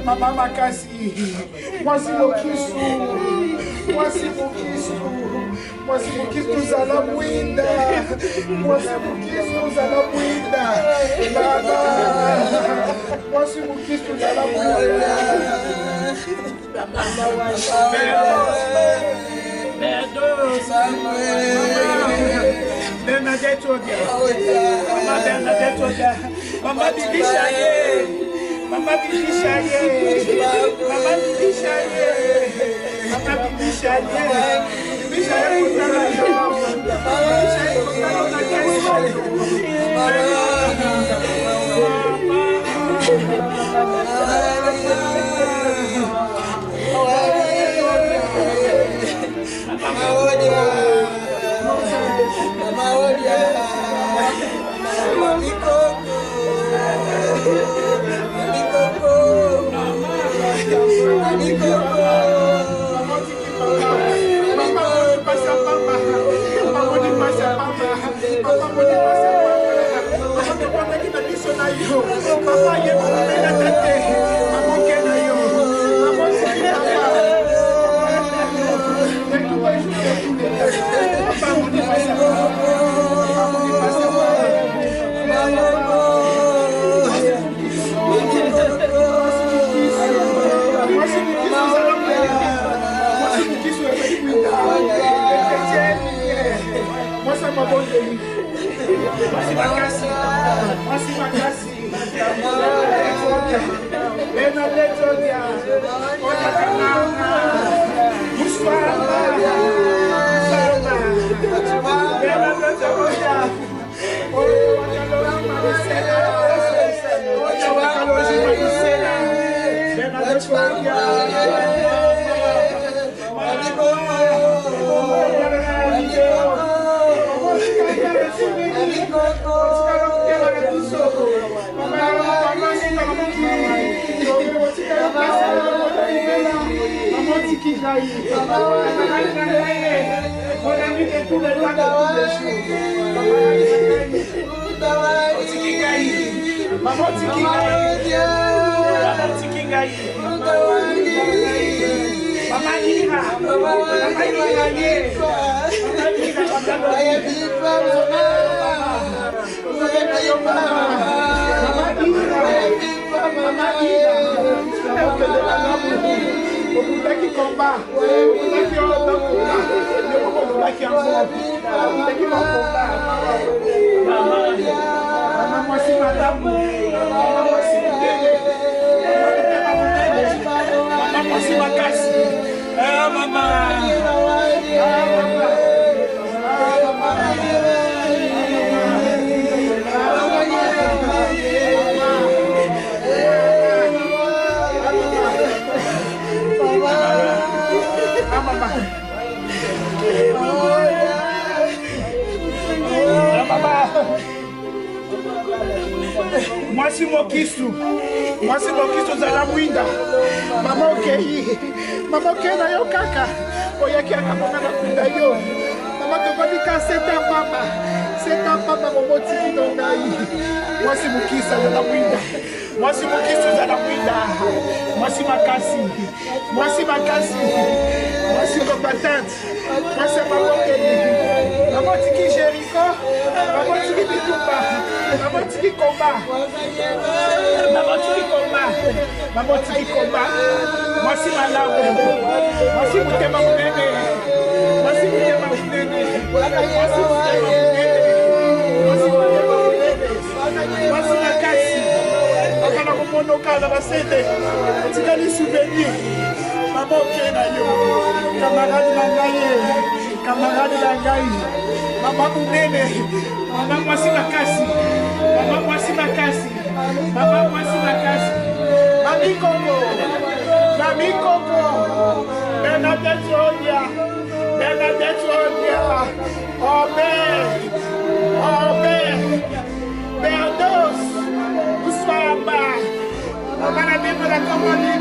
Maman Makasi, moi c'est mon Kisu, moi c'est mon Kisu, moi c'est mon Kisu Zalamwinda, moi c'est mon Kisu Zalamwinda, Baba, moi c'est mon Kisu Zalamwinda. Bernadette Odia, Bernadette Odia, Maman Bibi Chaye, Maman Bibi Chaye, Maman Bibi Chaye, Maman Bibi Chaye, Bibi Chaye pour ta raison, Bibi Chaye pour ta Moi c'est mon Kisu, moi c'est mon Kisu Zalamwinda. Maman Okei, maman Okei na yo kaka. Oya kia kaka na kunda yo. Maman te vadi ka seta papa momo tiki no nai. Moi c'est mon Kisu Zalamwinda. Moi c'est mon Kisu Zalamwinda. Moi c'est Makasi. Moi c'est Makasi. Moi c'est le patente. Moi c'est maman Okei. Maman tiki Jericho. Maman tiki Bitumba. Maman tiki tiki combat. Maman tiki combat. Maman tiki combat. Moi si malade. Moi si vous t'aimez mon bébé. Moi si vous t'aimez mon bébé. Moi si vous t'aimez mon bébé. Moi si vous t'aimez mon bébé. Moi si la casse. Akana kumonoka na basete. Tika ni souvenir. Maman okena yo. Camarade na ngai. Camarade na ngai. Maman munene. Maman mwasi makasi. Maman mwasi makasi. Maman mwasi makasi. Mami Coco. Mami Coco. Bernadette Odia. Bernadette Odia. Amen. Amen. Berdos. Uswamba. Maman a bien pour la commande.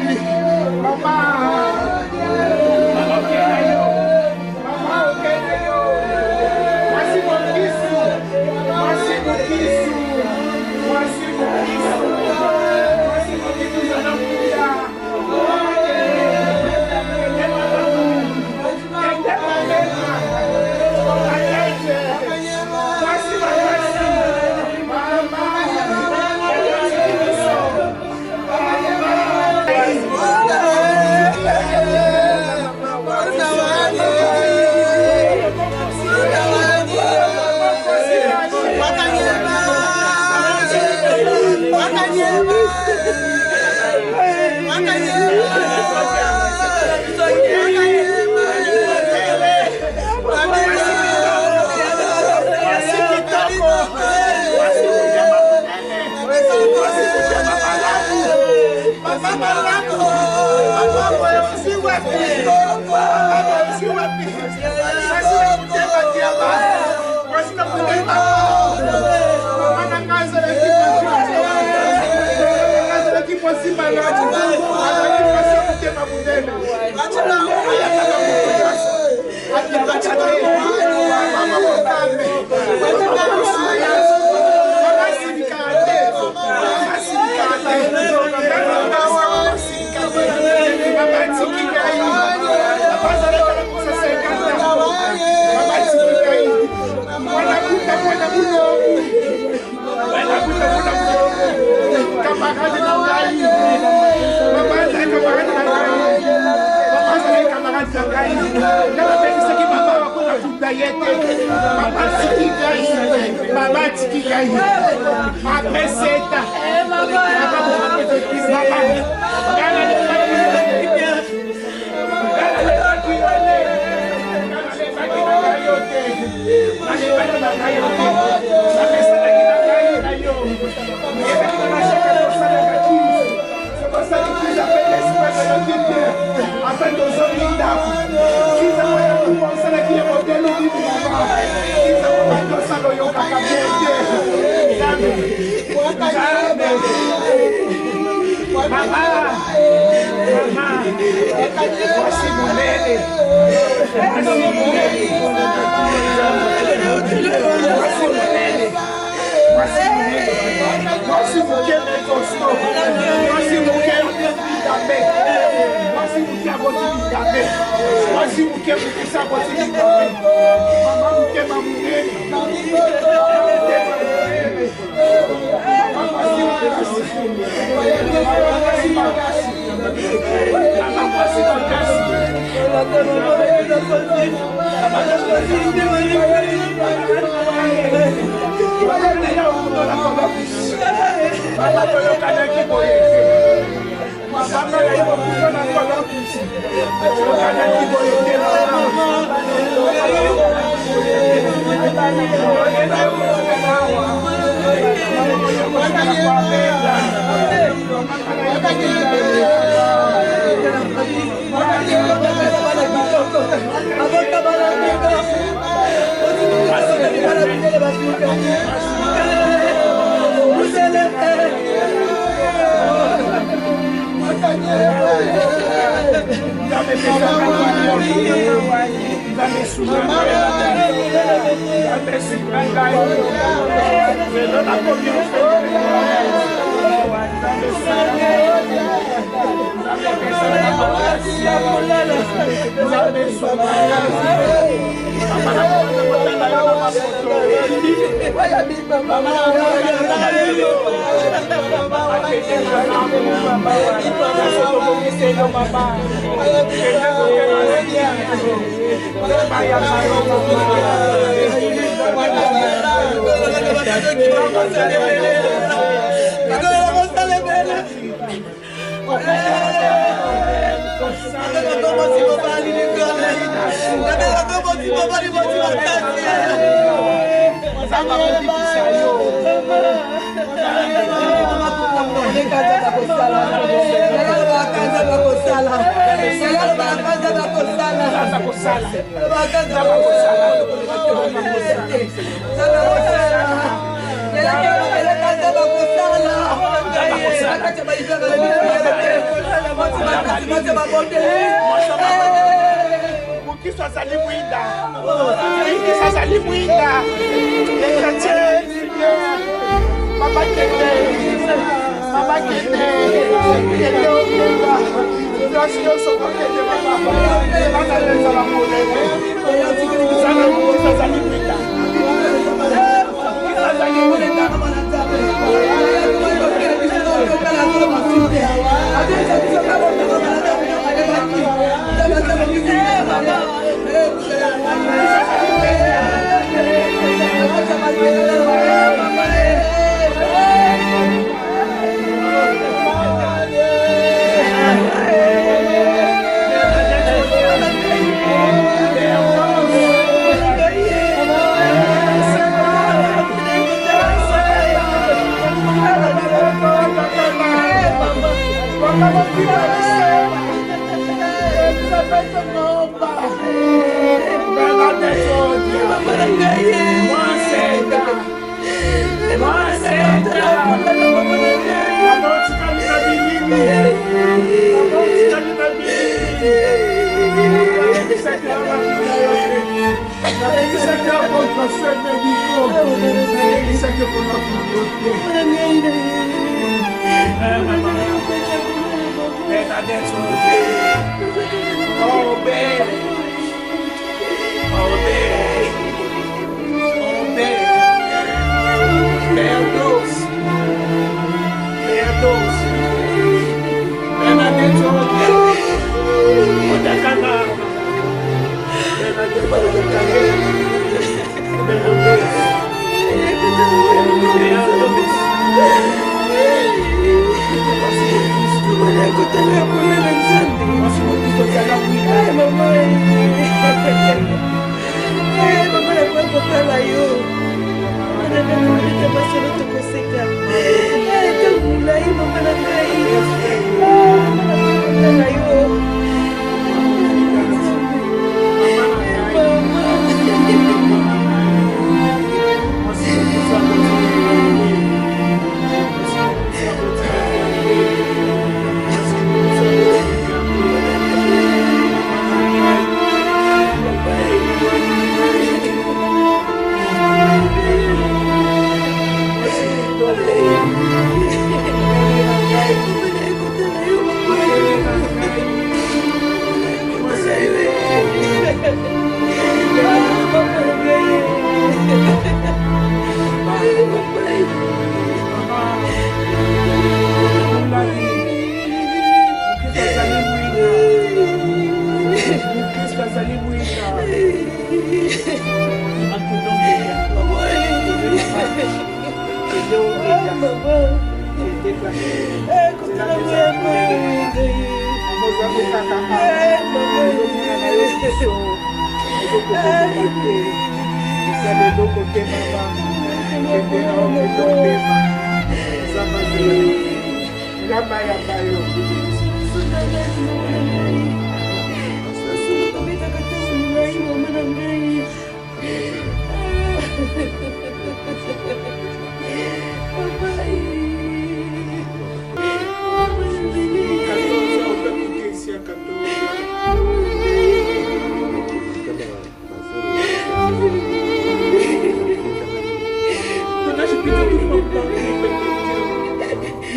Maman. Maman okena yo. Maman okena yo. Voici mon fils. Voici mon fils. Voici mon fils. Voici mon fils. Nous allons prier. Voici ma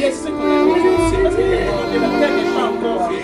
Yes, c'est qu'on a fait, parce que la terre n'est pas encore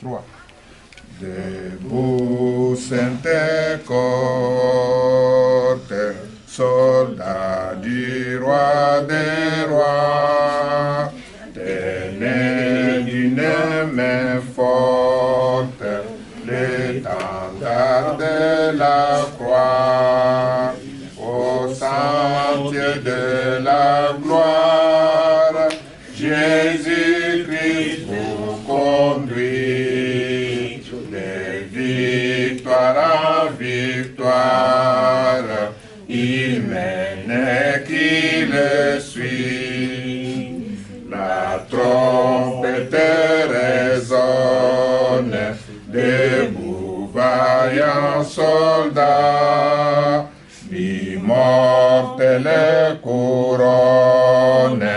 3. Debout, sainte cohorte, soldats du roi des rois, tenez d'une main forte l'étendard de la croix, au sentier de la gloire, Jésus-Christ vous conduit, de victoire en victoire, il mène et qui le suit. La trompette résonne, debout vaillants soldats, l'immortelle couronne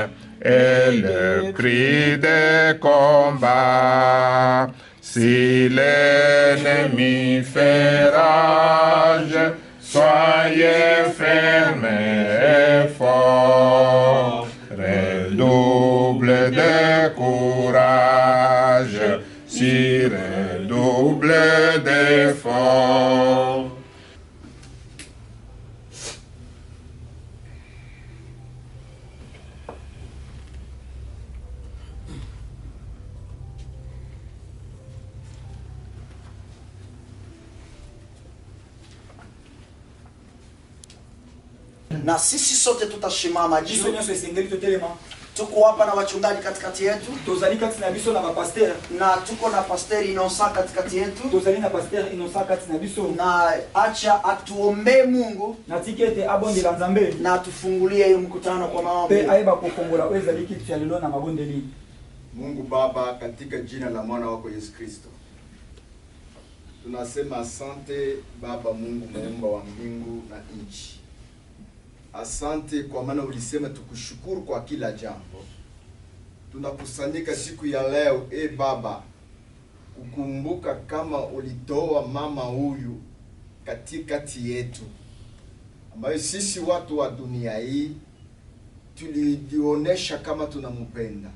et le cri des combats. Si l'ennemi fait rage, soyez fermes et forts, redouble de courage, si redouble d'effort. Na sisi sote tutashimama juu. Tuko hapa na wachungaji katikati yetu. Na tuko na pasteri Inosa katikati yetu. Na acha atuombe Mungu. Na atufungulie hiyo mkutano kwa maombi. Mungu Baba, katika jina la mwana wako Yesu Kristo, tunasema asante Baba Mungu muumba wa mbingu na nchi. Asante kwa maana ulisema tukushukuru kwa kila jambo. Tunakusanyika siku ya leo Baba, kukumbuka kama ulitoa mama huyu katikati yetu, ambayo sisi watu wa dunia hii tulijionyesha kama tunampenda,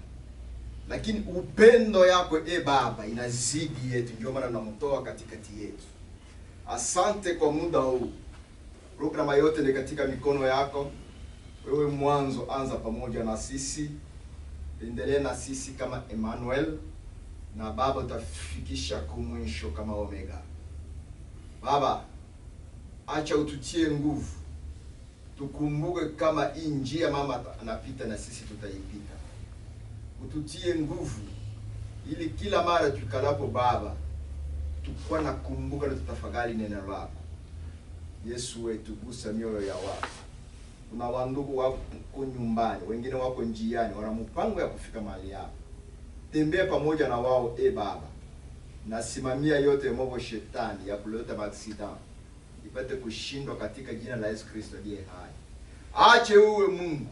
lakini upendo yako Baba inazidi yetu, ndio maana tunamtoa katikati yetu. Asante kwa muda huu. Programa yote ni katika mikono yako. Wewe mwanzo anza pamoja na sisi. Endelea na sisi kama Emmanuel, na Baba utafikisha kumwisho kama Omega. Baba, acha ututie nguvu. Tukumbuke kama hii njia mama anapita na sisi tutaipita. Ututie nguvu ili kila mara tukalapo Baba tukua na kumbuka na tutafakari neno lako. Yesu wetu, gusa mioyo ya watu. Kuna wandugu wako nyumbani, wengine wako njiani, wana mpango ya kufika mahali hapa. Tembea pamoja na wao Baba. Nasimamia yote mwovu shetani ya kuleta maaksida ipate kushindwa katika jina la Yesu Kristo aliye hai. Ache uwe Mungu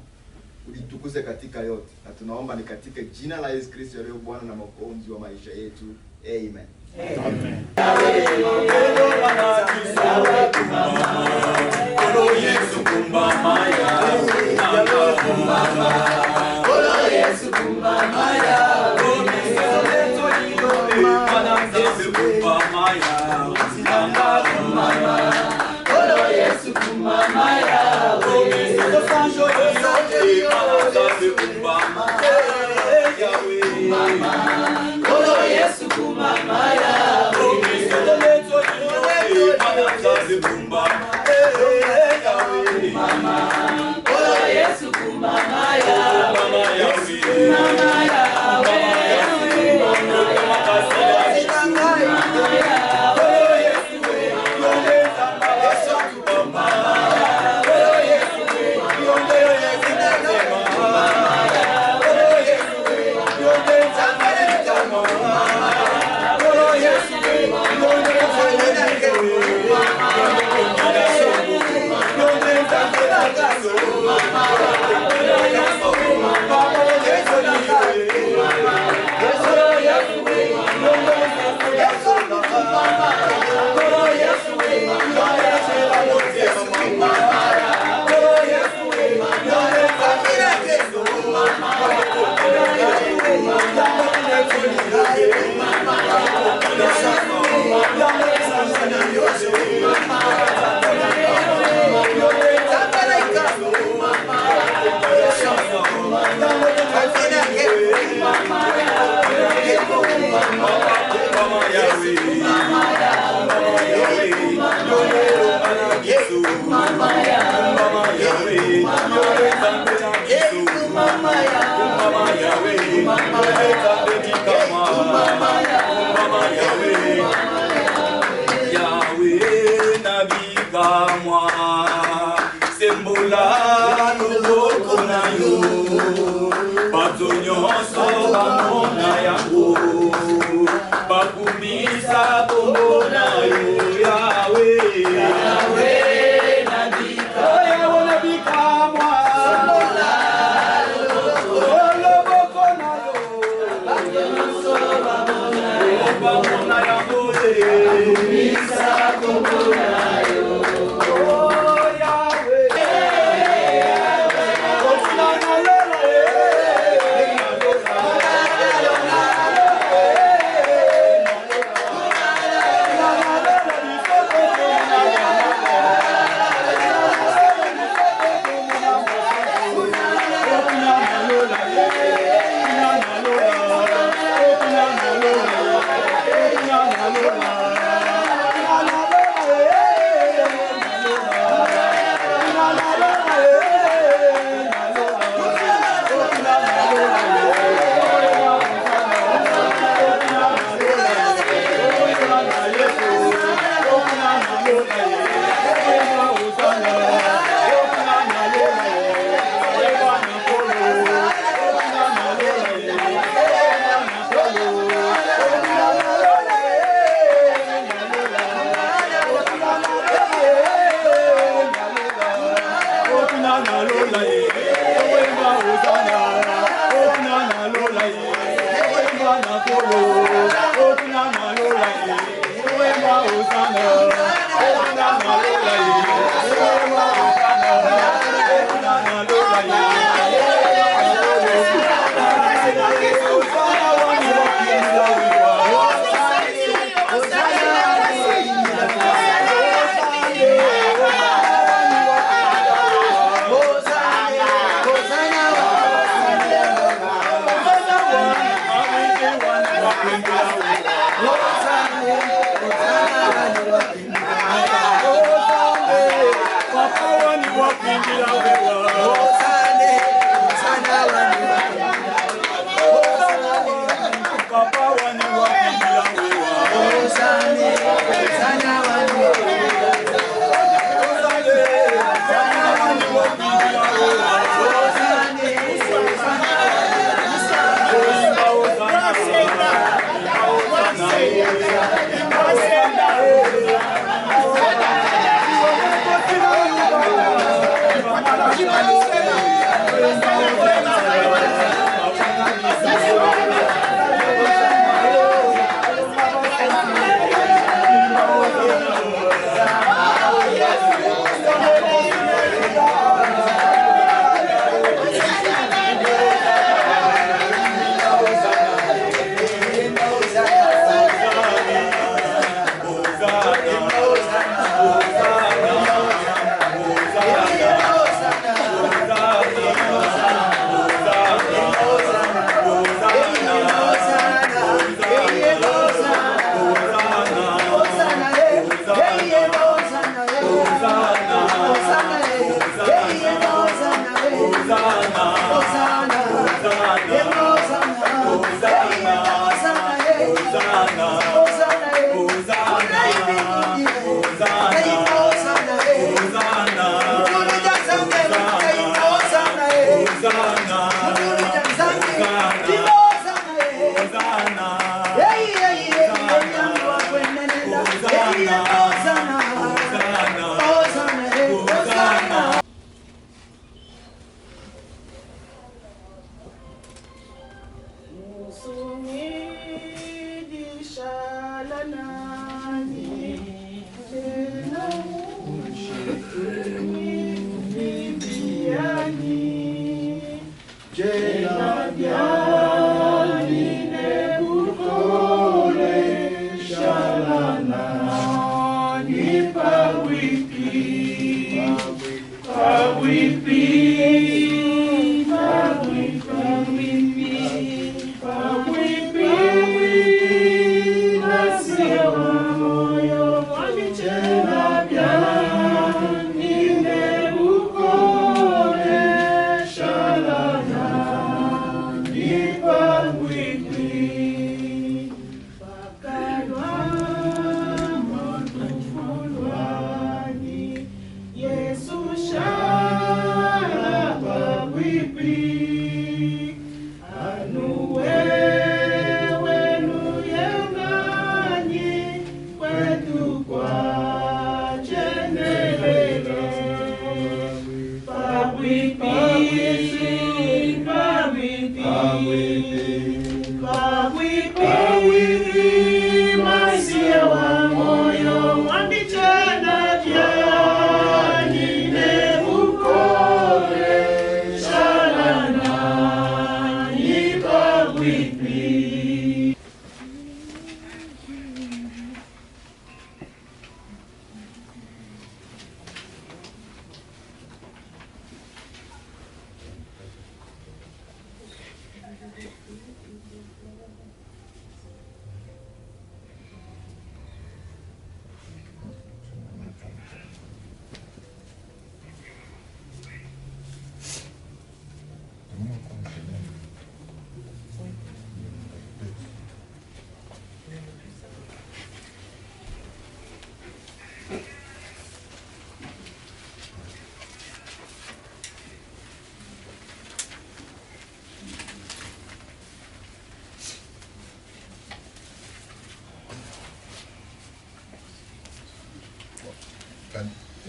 ulitukuze katika yote, na tunaomba ni katika jina la Yesu Kristo aliye Bwana na Mwokozi wa maisha yetu. Amen. Amen. Amen.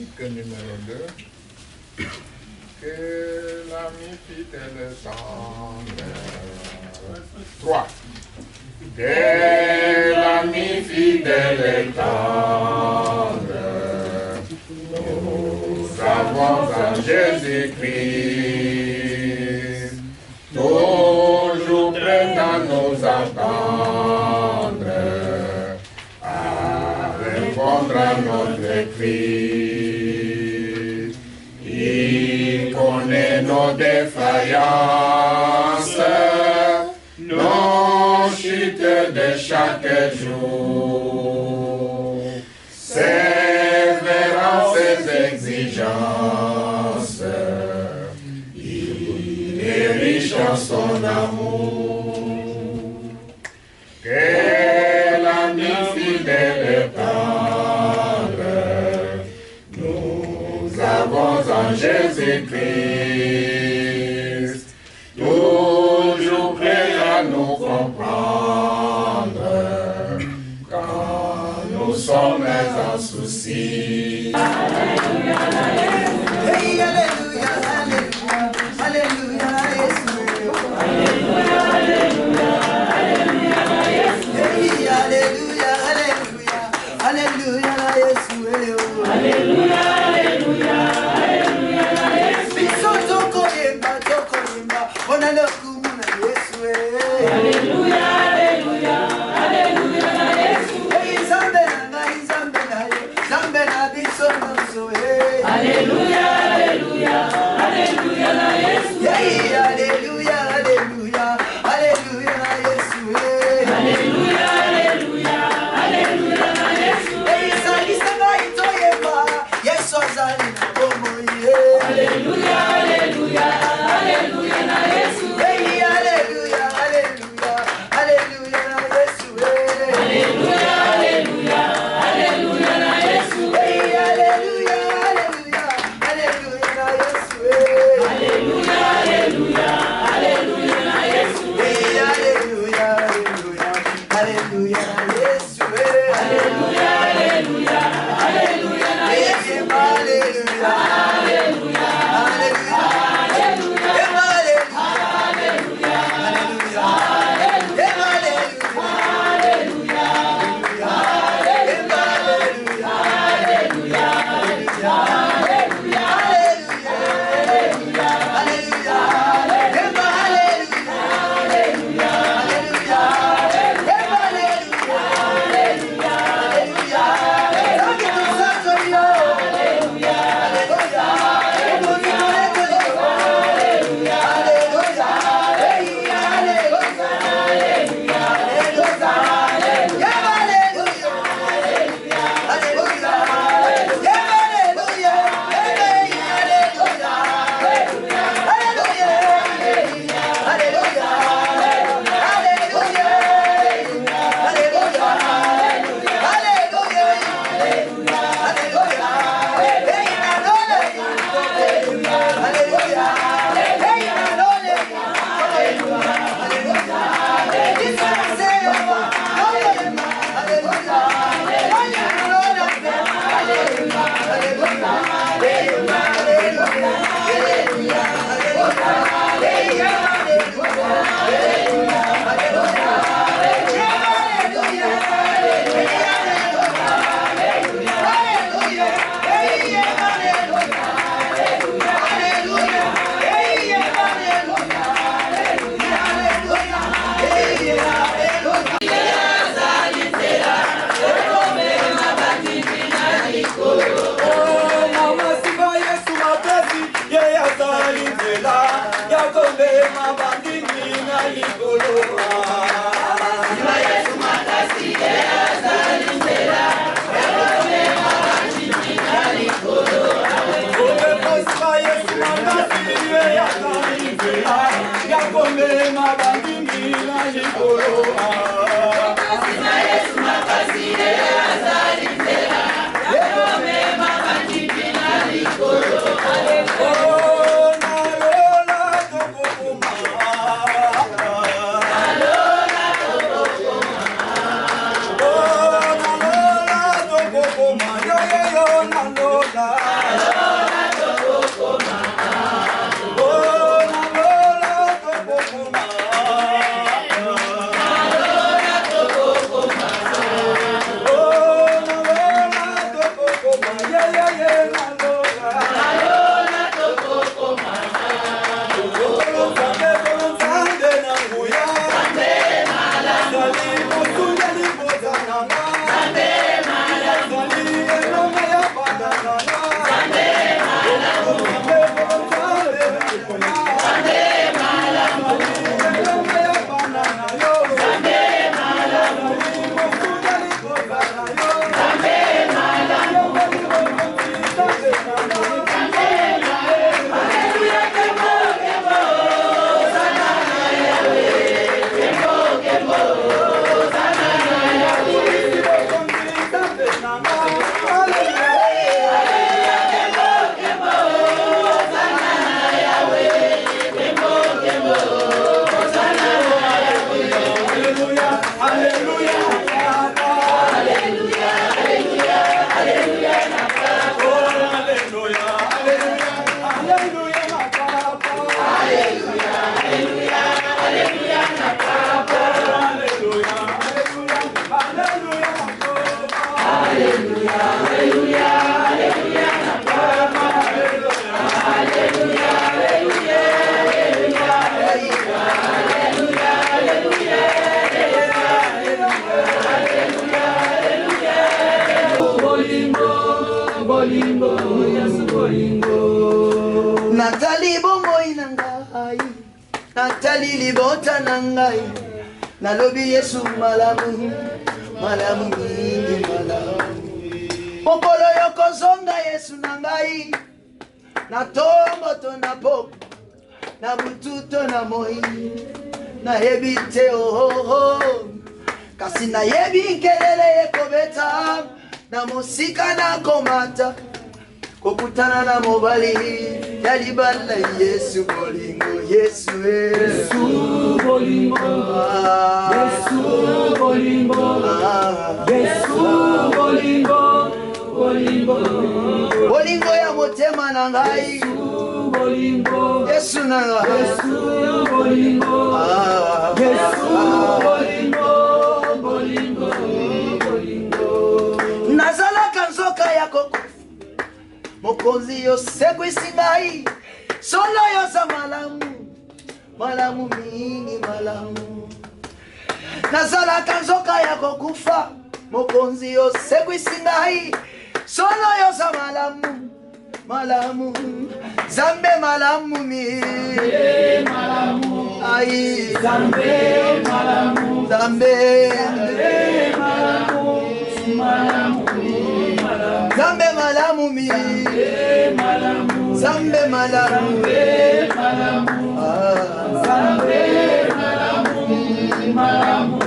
cantique numéro 2. Que l'ami fidèle et tendre. 3. Que l'ami fidèle et tendre. Nous avons en Jésus-Christ, toujours prêt à nous attendre, à répondre à notre cri. Il connaît nos défaillances, nos chutes de chaque jour. Sévérant ses exigences, il est riche en son amour. Quel ami fidèle et tendre, nous avons en Jésus-Christ, toujours prêt à nous comprendre quand nous sommes en souci. Alléluia, alléluia, alléluia, alléluia, alléluia, alléluia, alléluia, biso tokoyemba, ona lokumuna Yesu. Alléluia, alléluia, alléluia, Yesu. Zambe na biso nyonso. Alléluia, alléluia, alléluia, Yesu. Alléluia, alléluia, alléluia, Yesu. Alléluia, alléluia, alléluia, Yesu. Yesu azali na bomo ye. Alléluia, alléluia, alléluia na Yesu. Alléluia, alléluia, alléluia na Yesu. Alléluia, alléluia, alléluia na Yesu. Alléluia, alléluia, alléluia na Yesu. Alléluia, alléluia, alléluia na Yesu. Alléluia, alléluia, alléluia na Yesu. Alléluia, alléluia, alléluia na Yesu. Alléluia, alléluia, alléluia, Natali bomoi nangai, Natali libota nangai, nalobi Yesu malamu, malamu mingi malamu. Mokolo yoko zonga Yesu nangai, na tombo to na poko, na bututo na moi, na hebite oh, kasi na yebi kelele yekobeta, na musika na komata. Kokutana na mobali yalibala Yesu bolingo Yesu Yesu bolingo Yesu bolingo Yesu bolingo bolingo bolingo ya motema na ngai bolingo Yesu na ngai Yesu bolingo Yesu bolingo bolingo bolingo nazala kanzoka yako Mokozi yo sekwisi ngai solo yo za malamu malamu mingi malamu nazala kanzoka ya kokufa mokonzi yo sekwisi ngai solo yo za malamu malamu zambe malamu mingi malamu ai zambe malamu zambe malamu malamu zambe malamu mi zambe malamu zambe malamu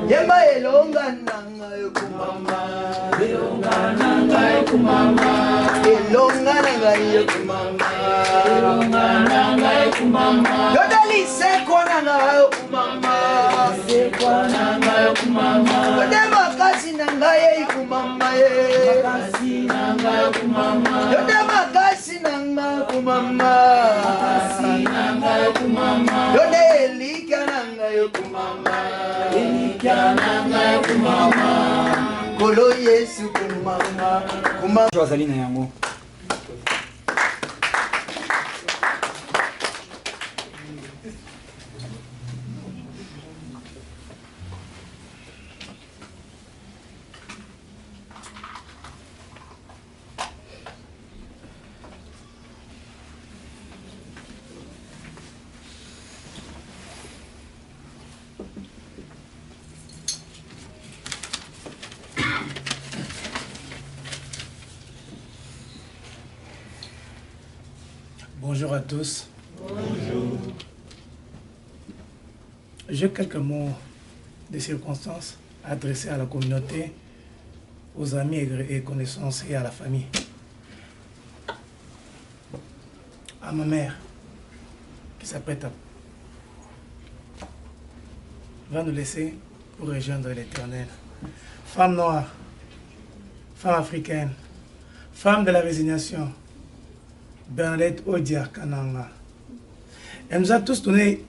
yemba elonga nanga yokumama elonga nanga yokumama elonga nanga yokumama elonga nanga yokumama yodali sekwa nanga yokumama sekwa nanga yokumama yodema kasi nanga yokumama kasi nanga yokumama yodema kasi nanga yokumama kasi nanga yokumama yode elika nanga yokumama elika nanga yokumama kolo Yesu kumama kumama wazali na yango. Bonjour à tous. Bonjour. J'ai quelques mots de circonstances adressés à la communauté, aux amis et connaissances et à la famille. À ma mère, qui s'apprête à va nous laisser pour rejoindre l'Éternel. Femme noire, femme africaine, femme de la résignation, Bernadette Odia Kananga. Elle nous a tous donné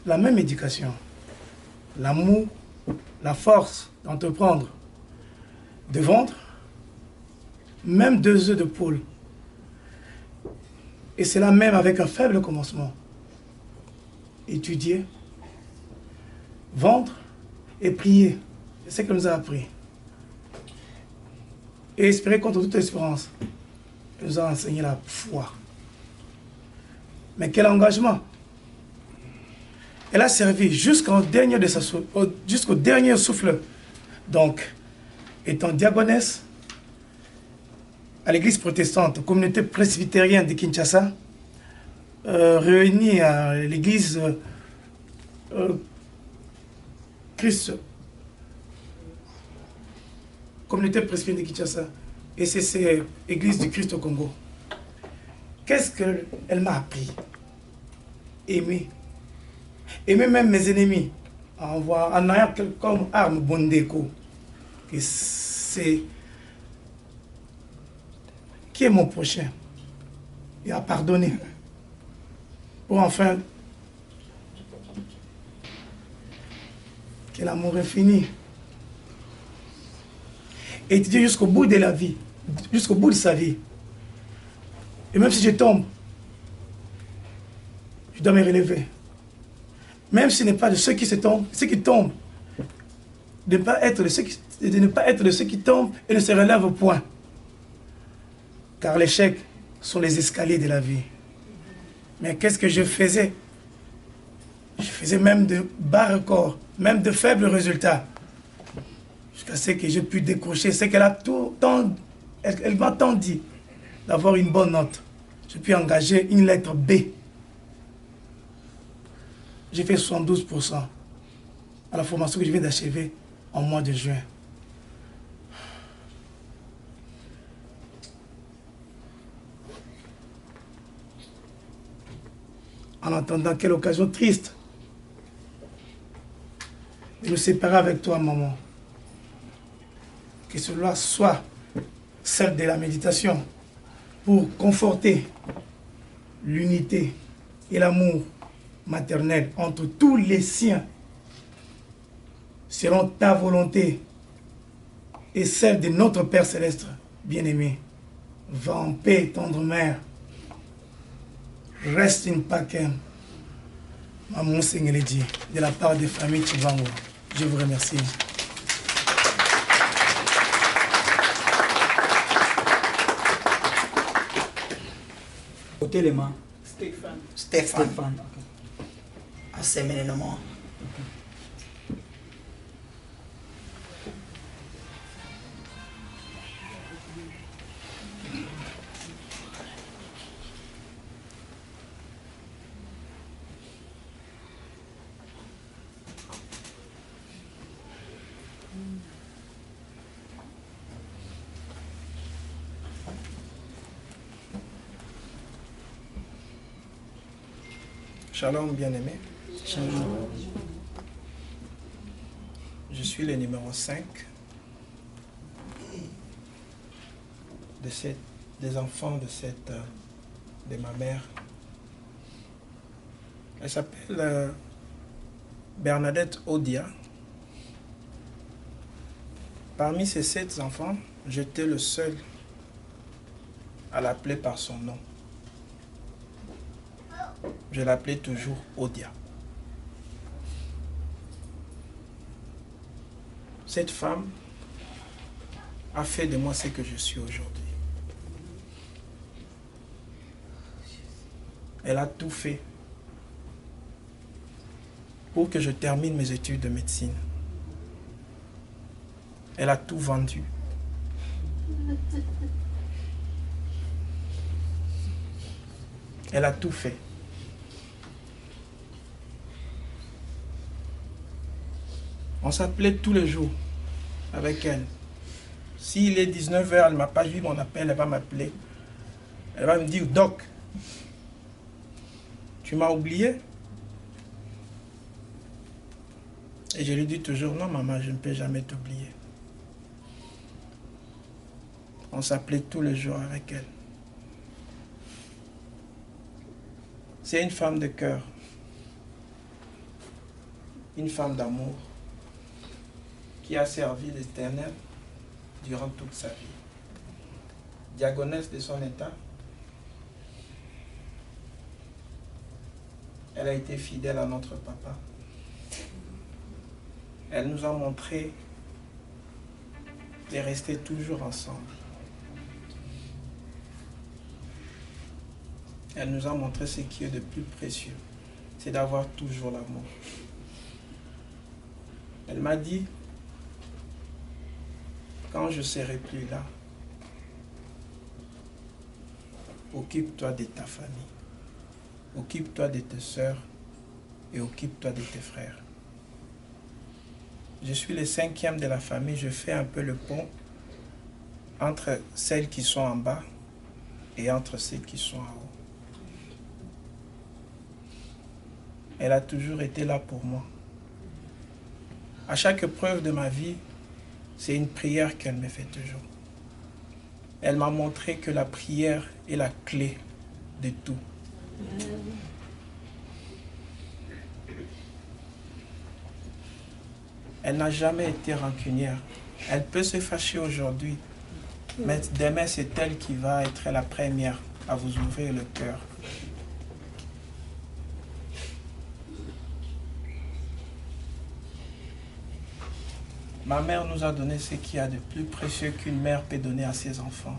la même éducation, l'amour, la force d'entreprendre, de vendre, même 2 œufs de poule. Et cela même avec un faible commencement. Étudier, vendre et prier. C'est ce qu'elle nous a appris. Et espérer contre toute espérance. Elle nous a enseigné la foi. Mais quel engagement! Elle a servi jusqu'au dernier souffle. Donc, étant diaconesse à l'église protestante, communauté presbytérienne de Kinshasa, réunie à l'église Christ, communauté presbytérienne de Kinshasa, et c'est l'église du Christ au Congo. Qu'est-ce qu'elle m'a appris? Aimer. Aimer même mes ennemis. En ayant comme arme Bondeko. C'est qui est mon prochain. Et à pardonner. Pour enfin que l'amour est fini. et étudier jusqu'au bout de la vie, jusqu'au bout de sa vie. Et même si je tombe, je dois me relever. Même si ce n'est pas de ceux qui tombent, de ne pas être de ceux qui tombent et ne se relèvent point. Car l'échec sont les escaliers de la vie. Mais qu'est-ce que je faisais? Je faisais même de bas records, même de faibles résultats. Jusqu'à ce que j'ai pu décrocher, c'est qu'elle elle m'a tant dit d'avoir une bonne note. J'ai pu engager une lettre B. J'ai fait 72% à la formation que je viens d'achever en mois de juin. En entendant quelle occasion triste de nous séparer avec toi, maman. Que cela soit celle de la méditation pour conforter l'unité et l'amour maternel entre tous les siens selon ta volonté et celle de notre Père Céleste bien-aimé. Va en paix, tendre mère. Reste in pacem. Maman Sengeledi, de la part des familles Chivango. Je vous remercie. Ôtez les mains. Stéphane. Ok. Assemene no mo. Shalom bien-aimé. Shalom. Je suis le numéro 5 des enfants de ma mère. Elle s'appelle Bernadette Odia. Parmi ces 7 enfants, j'étais le seul à l'appeler par son nom. Je l'appelais toujours Odia. Cette femme a fait de moi ce que je suis aujourd'hui. Elle a tout fait pour que je termine mes études de médecine. Elle a tout vendu. Elle a tout fait. On s'appelait tous les jours avec elle. S'il est 19h, elle ne m'a pas vu mon appel, elle va m'appeler. Elle va me dire, Doc, tu m'as oublié? Et je lui dis toujours, non maman, je ne peux jamais t'oublier. On s'appelait tous les jours avec elle. C'est une femme de cœur, une femme d'amour, qui a servi l'Éternel durant toute sa vie. Diaconesse de son état, elle a été fidèle à notre papa. Elle nous a montré de rester toujours ensemble. Elle nous a montré ce qui est de plus précieux, c'est d'avoir toujours l'amour. Elle m'a dit, quand je ne serai plus là, occupe-toi de ta famille, occupe-toi de tes sœurs et occupe-toi de tes frères. Je suis le 5e de la famille, je fais un peu le pont entre celles qui sont en bas et entre celles qui sont en haut. Elle a toujours été là pour moi. À chaque épreuve de ma vie, c'est une prière qu'elle me fait toujours. Elle m'a montré que la prière est la clé de tout. Elle n'a jamais été rancunière. Elle peut se fâcher aujourd'hui, mais demain c'est elle qui va être la première à vous ouvrir le cœur. Ma mère nous a donné ce qu'il y a de plus précieux qu'une mère peut donner à ses enfants.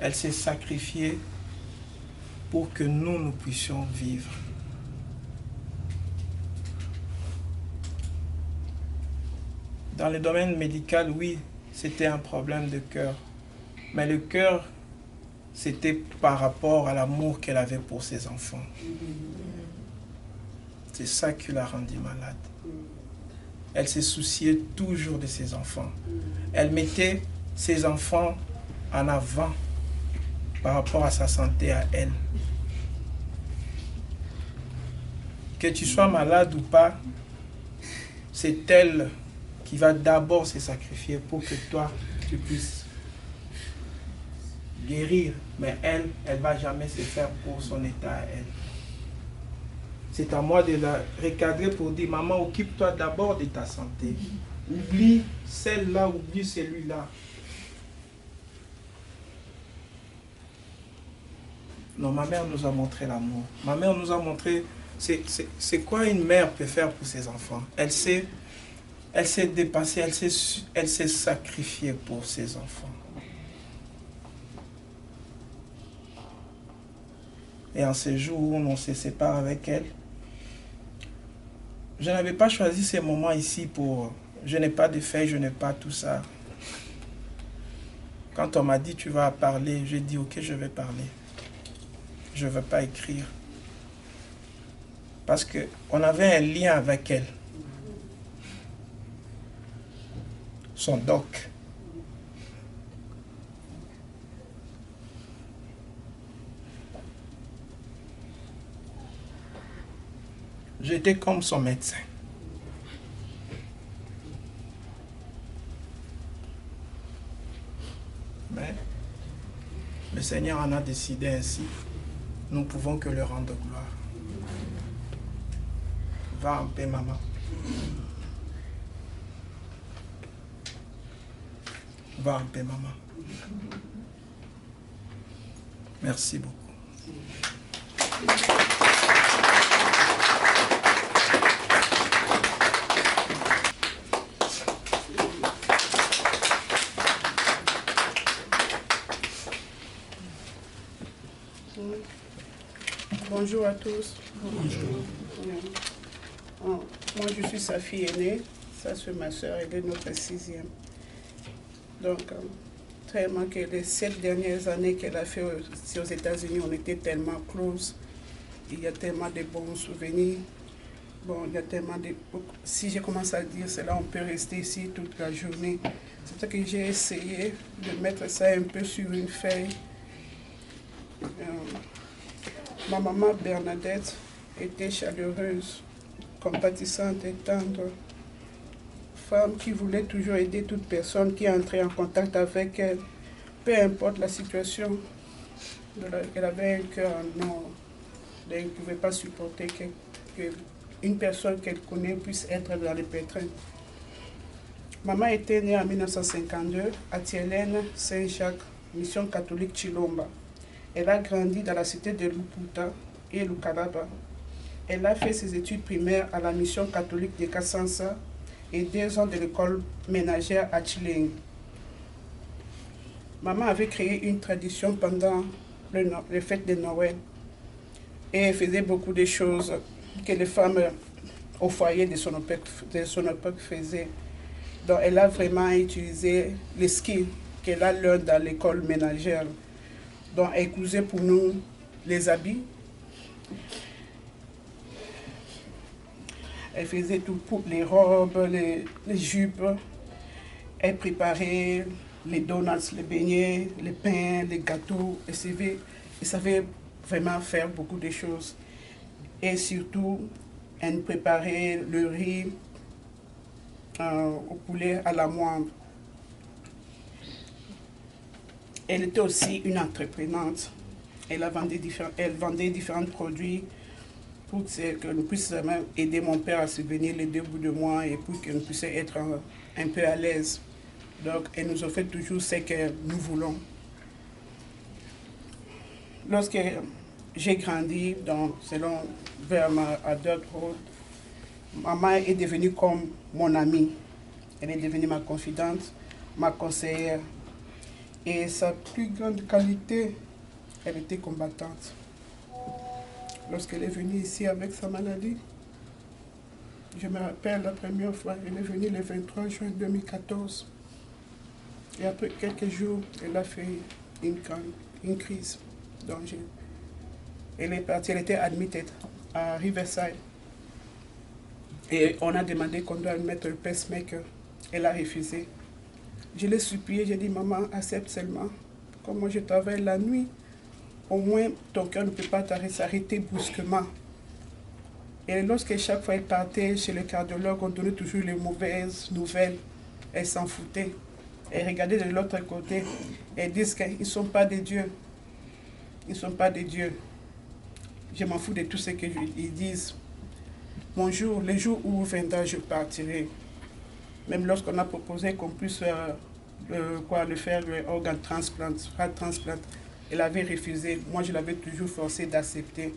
Elle s'est sacrifiée pour que nous puissions vivre. Dans le domaine médical, oui, c'était un problème de cœur. Mais le cœur, c'était par rapport à l'amour qu'elle avait pour ses enfants. C'est ça qui l'a rendue malade. Elle se souciait toujours de ses enfants. Elle mettait ses enfants en avant par rapport à sa santé à elle. Que tu sois malade ou pas, c'est elle qui va d'abord se sacrifier pour que toi, tu puisses guérir. Mais elle ne va jamais se faire pour son état à elle. C'est à moi de la recadrer pour dire, maman, occupe-toi d'abord de ta santé. Oublie celle-là, oublie celui-là. Non, ma mère nous a montré l'amour. Ma mère nous a montré, c'est quoi une mère peut faire pour ses enfants. Elle s'est dépassée, elle s'est sacrifiée pour ses enfants. Et en ce jour où on se sépare avec elle, je n'avais pas choisi ces moments ici pour... Je n'ai pas de feuilles, je n'ai pas tout ça. Quand on m'a dit tu vas parler, j'ai dit ok, je vais parler. Je ne veux pas écrire. Parce qu'on avait un lien avec elle. Son doc. J'étais comme son médecin. Mais le Seigneur en a décidé ainsi. Nous ne pouvons que le rendre gloire. Va en paix, maman. Va en paix, maman. Merci beaucoup. Bonjour à tous. Bonjour. Moi, je suis sa fille aînée. Ça, c'est ma soeur, elle est notre 6e. Donc, tellement que les 7 dernières années qu'elle a fait aux États-Unis, on était tellement close. Il y a tellement de bons souvenirs. Bon, il y a tellement de... Si je commence à dire cela, on peut rester ici toute la journée. C'est ça que j'ai essayé de mettre ça un peu sur une feuille. Ma maman Bernadette était chaleureuse, compatissante et tendre. Femme qui voulait toujours aider toute personne qui entrait en contact avec elle, peu importe la situation. Elle avait un cœur en or. Elle ne pouvait pas supporter qu'une personne qu'elle connaît puisse être dans les pétrins. Maman était née en 1952 à Tielène, Saint-Jacques, mission catholique Chilomba. Elle a grandi dans la cité de Luputa et Lukalaba. Elle a fait ses études primaires à la mission catholique de Kassansa et 2 ans de l'école ménagère à Chileng. Maman avait créé une tradition pendant les fêtes de Noël. Et elle faisait beaucoup de choses que les femmes au foyer de son époque faisaient. Donc elle a vraiment utilisé les skills qu'elle a learnés dans l'école ménagère. Donc, elle cousait pour nous les habits. Elle faisait tout pour les robes, les jupes. Elle préparait les donuts, les beignets, les pains, les gâteaux. Elle savait vraiment faire beaucoup de choses. Et surtout, elle préparait le riz au poulet à la moindre. Elle était aussi une entreprenante. Elle vendait différents produits pour que nous puissions même aider mon père à subvenir les deux bouts de moi et pour que nous puissions être un peu à l'aise. Donc, elle nous offre toujours ce que nous voulons. Lorsque j'ai grandi selon vers ma adult road, maman est devenue comme mon amie. Elle est devenue ma confidente, ma conseillère. Et sa plus grande qualité, elle était combattante. Lorsqu'elle est venue ici avec sa maladie, je me rappelle la première fois, elle est venue le 23 juin 2014. Et après quelques jours, elle a fait une crise. Donc elle est partie, elle était admise à Riverside. Et on a demandé qu'on doit mettre le pacemaker. Elle a refusé. Je l'ai supplié, j'ai dit, maman, accepte seulement. Comme moi je travaille la nuit, au moins ton cœur ne peut pas s'arrêter brusquement. Et lorsque chaque fois elle partait chez le cardiologue, on donnait toujours les mauvaises nouvelles. Elle s'en foutait. Elle regardait de l'autre côté. Elle disait qu'ils ne sont pas des dieux. Ils ne sont pas des dieux. Je m'en fous de tout ce qu'ils disent. Le jour où viendra, je partirai. Même lorsqu'on a proposé qu'on puisse le faire organ transplant, heart transplant, elle avait refusé. Moi, je l'avais toujours forcé d'accepter.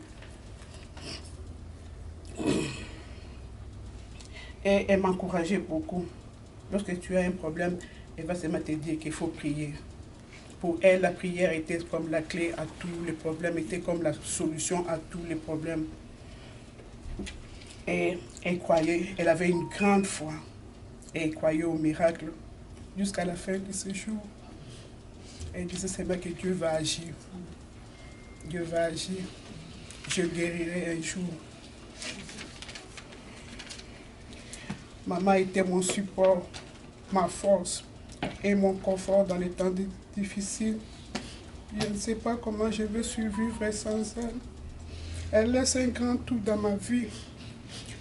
Et elle m'encourageait beaucoup. Lorsque tu as un problème, elle va seulement te dire qu'il faut prier. Pour elle, la prière était comme la clé à tous les problèmes, était comme la solution à tous les problèmes. Et elle croyait, elle avait une grande foi. Et elle croyait au miracle jusqu'à la fin de ce jour. Elle disait seulement que Dieu va agir. Dieu va agir. Je guérirai un jour. Maman était mon support, ma force et mon confort dans les temps difficiles. Je ne sais pas comment je vais survivre sans elle. Elle laisse un grand tout dans ma vie.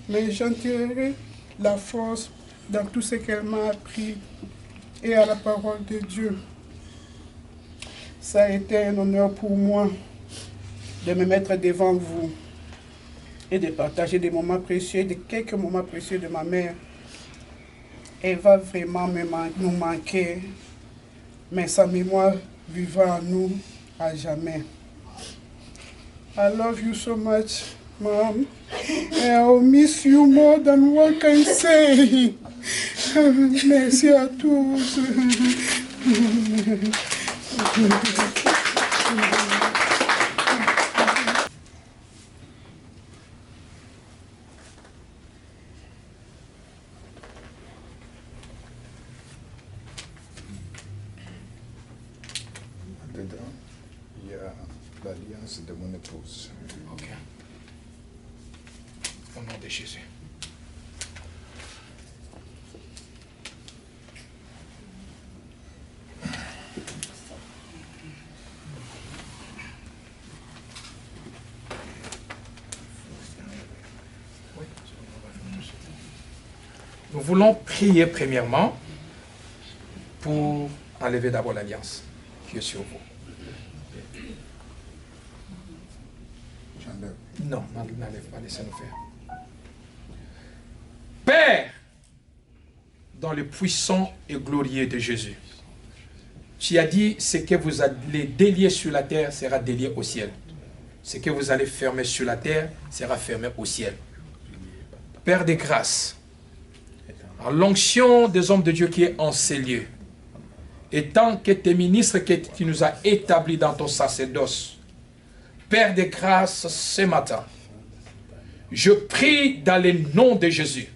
Mais j'en tirerai la force dans tout ce qu'elle m'a appris et à la parole de Dieu. Ça a été un honneur pour moi de me mettre devant vous et de partager des moments précieux, quelques moments précieux de ma mère. Elle va vraiment nous manquer, mais sa mémoire vivra en nous à jamais. I love you so much, Mom. I'll miss you more than one can say. Merci à tous. Dedans, il y a l'alliance de mon épouse. Ok. Au nom de Jésus. Nous voulons prier premièrement pour enlever d'abord l'alliance qui est sur vous. J'enlève. Non, n'enlève pas, laissez-nous faire. Père, dans le puissant et glorieux de Jésus, tu as dit, ce que vous allez délier sur la terre sera délié au ciel. Ce que vous allez fermer sur la terre sera fermé au ciel. Père de grâce, à l'onction des hommes de Dieu qui est en ces lieux, et tant que tes ministres que tu nous as établis dans ton sacerdoce, Père de grâce, ce matin, je prie dans le nom de Jésus,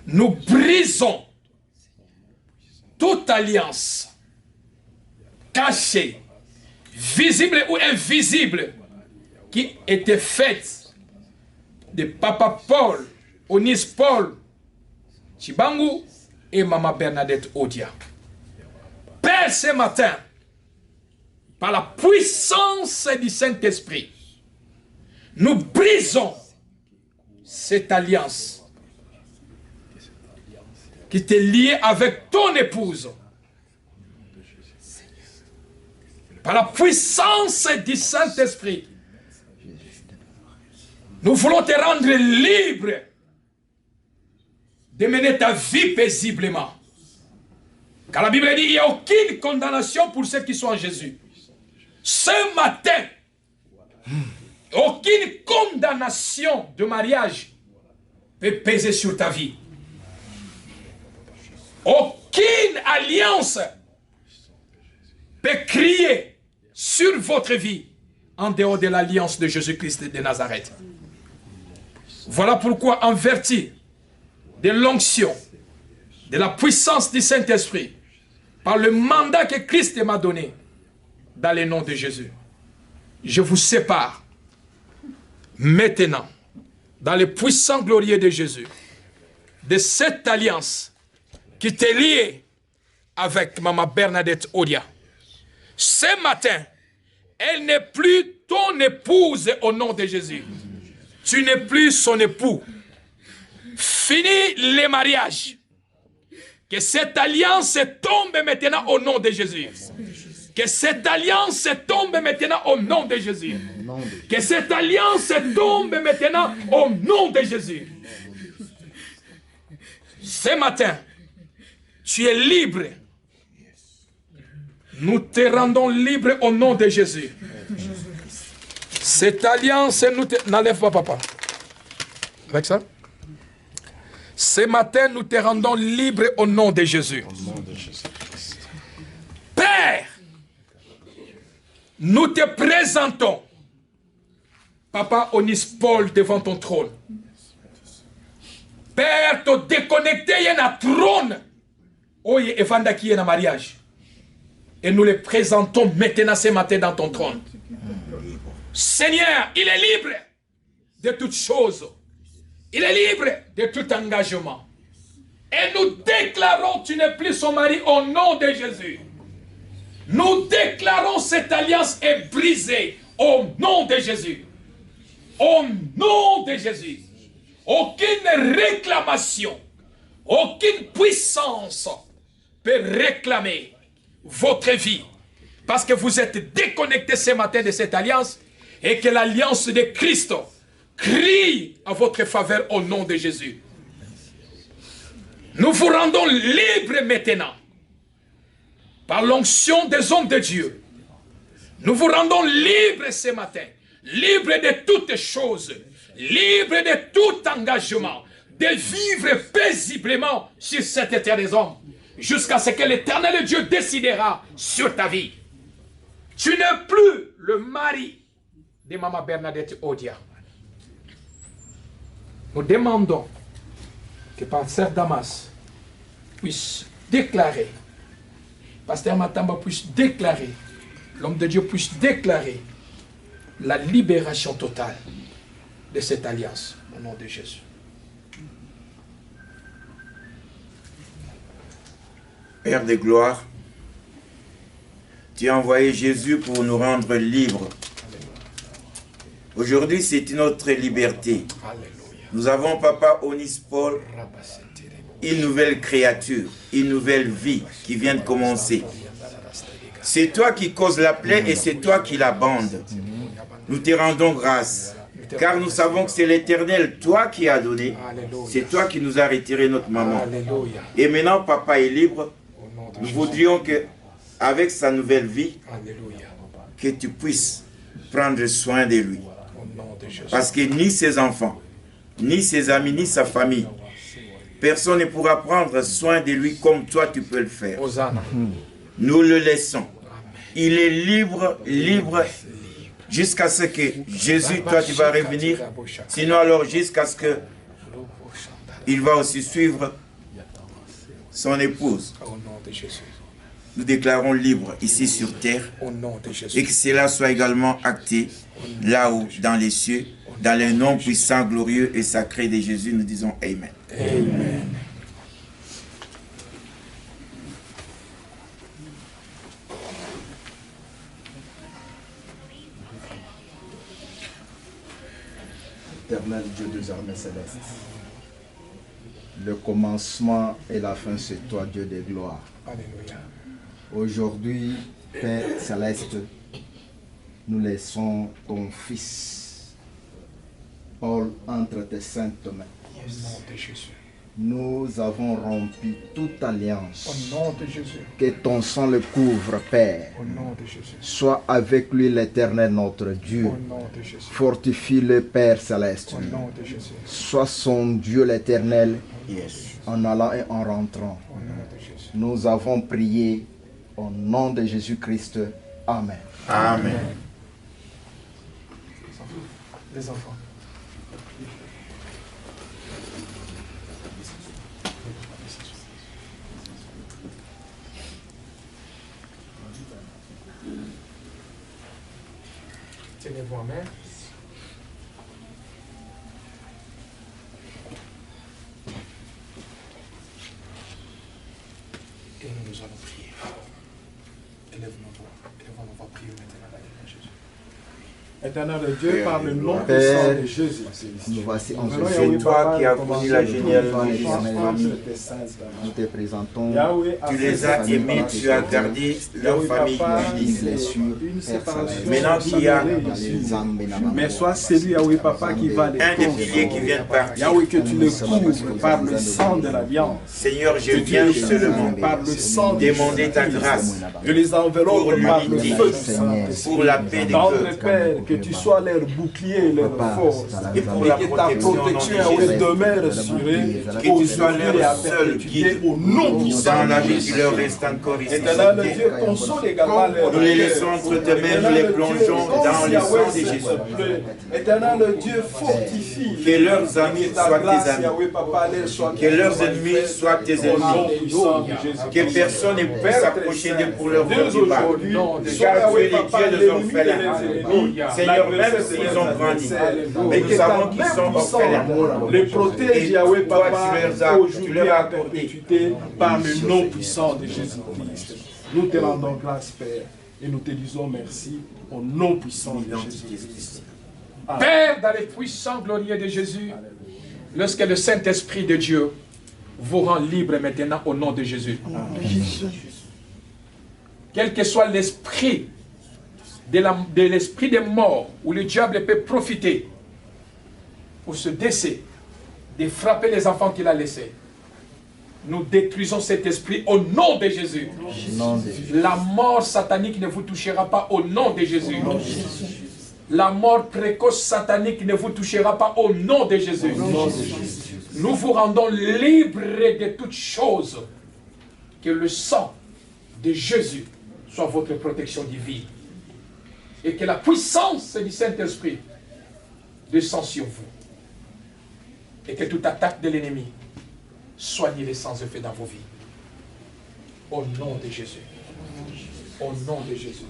nous brisons toute alliance cachée, visible ou invisible, qui était faite de Papa Paul, Onis Paul, Chibangu et Maman Bernadette Odia. Père, ce matin, par la puissance du Saint-Esprit, nous brisons cette alliance qui t'est liée avec ton épouse. Par la puissance du Saint-Esprit, Nous voulons te rendre libre de mener ta vie paisiblement. Car la Bible dit qu'il n'y a aucune condamnation pour ceux qui sont en Jésus. Ce matin, aucune condamnation de mariage peut peser sur ta vie. Aucune alliance peut crier sur votre vie en dehors de l'alliance de Jésus-Christ de Nazareth. Voilà pourquoi, en vertu de l'onction, de la puissance du Saint-Esprit, par le mandat que Christ m'a donné, dans le nom de Jésus, je vous sépare maintenant, dans le puissant glorieux de Jésus, de cette alliance qui t'est liée avec Maman Bernadette Odia. Ce matin, elle n'est plus ton épouse au nom de Jésus. Tu n'es plus son époux. Fini les mariages. Que cette alliance tombe maintenant au nom de Jésus. Que cette alliance tombe maintenant au nom de Jésus. Que cette alliance tombe maintenant au nom de Jésus. Ce matin, tu es libre. Nous te rendons libre au nom de Jésus. Cette alliance, n'enlève pas papa. Avec ça? Ce matin, nous te rendons libre au nom de Jésus. Père, nous te présentons, Papa Onis-Paul, devant ton trône. Père, te déconnecté, il y a un trône. Oh, il y a un mariage. Et nous le présentons maintenant ce matin dans ton trône. Seigneur, il est libre de toutes choses. Il est libre de tout engagement. Et nous déclarons, tu n'es plus son mari au nom de Jésus. Nous déclarons cette alliance est brisée au nom de Jésus. Au nom de Jésus. Aucune réclamation, aucune puissance peut réclamer votre vie. Parce que vous êtes déconnectés ce matin de cette alliance et que l'alliance de Christ crie à votre faveur au nom de Jésus. Nous vous rendons libres maintenant par l'onction des hommes de Dieu. Nous vous rendons libres ce matin, libres de toutes choses, libres de tout engagement, de vivre paisiblement sur cette terre des hommes, jusqu'à ce que l'Éternel Dieu décidera sur ta vie. Tu n'es plus le mari de Maman Bernadette Odia. Nous demandons que Pasteur Damas puisse déclarer, Pasteur Matamba puisse déclarer, l'homme de Dieu puisse déclarer la libération totale de cette alliance au nom de Jésus. Père de gloire, tu as envoyé Jésus pour nous rendre libres. Aujourd'hui, c'est notre liberté. Nous avons, Papa Onis-Paul, une nouvelle créature, une nouvelle vie qui vient de commencer. C'est toi qui causes la plaie et c'est toi qui la bandes. Nous te rendons grâce, car nous savons que c'est l'Éternel, toi qui as donné. C'est toi qui nous as retiré notre maman. Et maintenant, Papa est libre. Nous voudrions que, avec sa nouvelle vie, que tu puisses prendre soin de lui. Parce que ni ses enfants, ni ses amis, ni sa famille, personne ne pourra prendre soin de lui comme toi tu peux le faire. Nous le laissons. Il est libre, libre, jusqu'à ce que Jésus, toi tu vas revenir. Sinon alors jusqu'à ce que il va aussi suivre son épouse. Nous déclarons libre ici sur terre et que cela soit également acté là-haut dans les cieux, dans le nom puissant, glorieux et sacré de Jésus. Nous disons Amen. Amen. Éternel Dieu des armées célestes, le commencement et la fin, c'est toi, Dieu des gloires. Alléluia. Aujourd'hui, Père céleste, nous laissons ton Fils Paul, entre tes saintes mains. Au nom de Jésus. Nous avons rompu toute alliance. Au nom de Jésus. Que ton sang le couvre, Père. Au nom de Jésus. Sois avec lui l'Éternel, notre Dieu. Au nom de Jésus. Fortifie-le, Père Céleste. Au nom de Jésus. Sois son Dieu, l'Éternel, Yes. en allant et en rentrant. Au nom de Jésus. Nous avons prié au nom de Jésus-Christ. Amen. Amen. Les enfants. Tenez-vous en main. Et nous allons prier. Élève nos voix. Élevons nos voix, prions maintenant dans le nom de Jésus. Éternel Dieu, par le nom Père, puissant de Jésus. Nous voici en ce C'est jour. toi qui as fourni la généalogie. Nous te présentons. Tu les as aimés, tu as gardé leur famille. Maintenant qu'il y a Mais sois celui, Yahweh Papa, qui va les un des piliers qui vient de partir. Yahweh, que tu le couvres par le sang de l'alliance. Seigneur, je viens seulement Par le sang de demander ta grâce Je les enveloppe pour par le l'unité, feu du Saint-Esprit. pour la paix des Dans cœurs le Père, que tu sois leur bouclier, leur force, et pour et la que ta protection protection dans Yahweh, Jésus. demeure sur eux, Que tu sois aujourd'hui et à leur seul perpétuité, guide au nom puissant dans la de vie Jésus. qui leur reste encore ici. Éternel Dieu, console également leur Nous les cœur. laissons entre tes mains, nous les plongeons dans le sang de Jésus. Éternel Dieu, fortifie. Que leurs amis soient tes amis. amis. Que leurs ennemis soient tes ennemis. Que personne ne puisse s'approcher d'eux pour leur faire du mal. Car tu es le Dieu des orphelins. Seigneur, même s'ils ont grandi, mais nous savons qu'ils sont orphelins. Les protège, Et Yahweh toi, Papa, tu leur as accordé perpétuité par le nom puissant de Jésus-Christ. Nous te rendons grâce, Père, et nous te disons merci au nom puissant de Jésus-Christ. Père, dans les puissants glorieux de Jésus, lorsque le Saint-Esprit de Dieu vous rend libre maintenant au nom de Jésus. Quel que soit l'esprit de l'esprit des morts, où le diable peut profiter pour se décès, de frapper les enfants qu'il a laissés. Nous détruisons cet esprit au nom de Jésus. La mort satanique ne vous touchera pas au nom de Jésus. La mort précoce satanique ne vous touchera pas au nom de Jésus. Nous vous rendons libres de toutes choses. Que le sang de Jésus soit votre protection divine. Et que la puissance du Saint-Esprit descende sur vous. Et que toute attaque de l'ennemi soigne-les sans effet dans vos vies. Au nom de Jésus. Au nom de Jésus.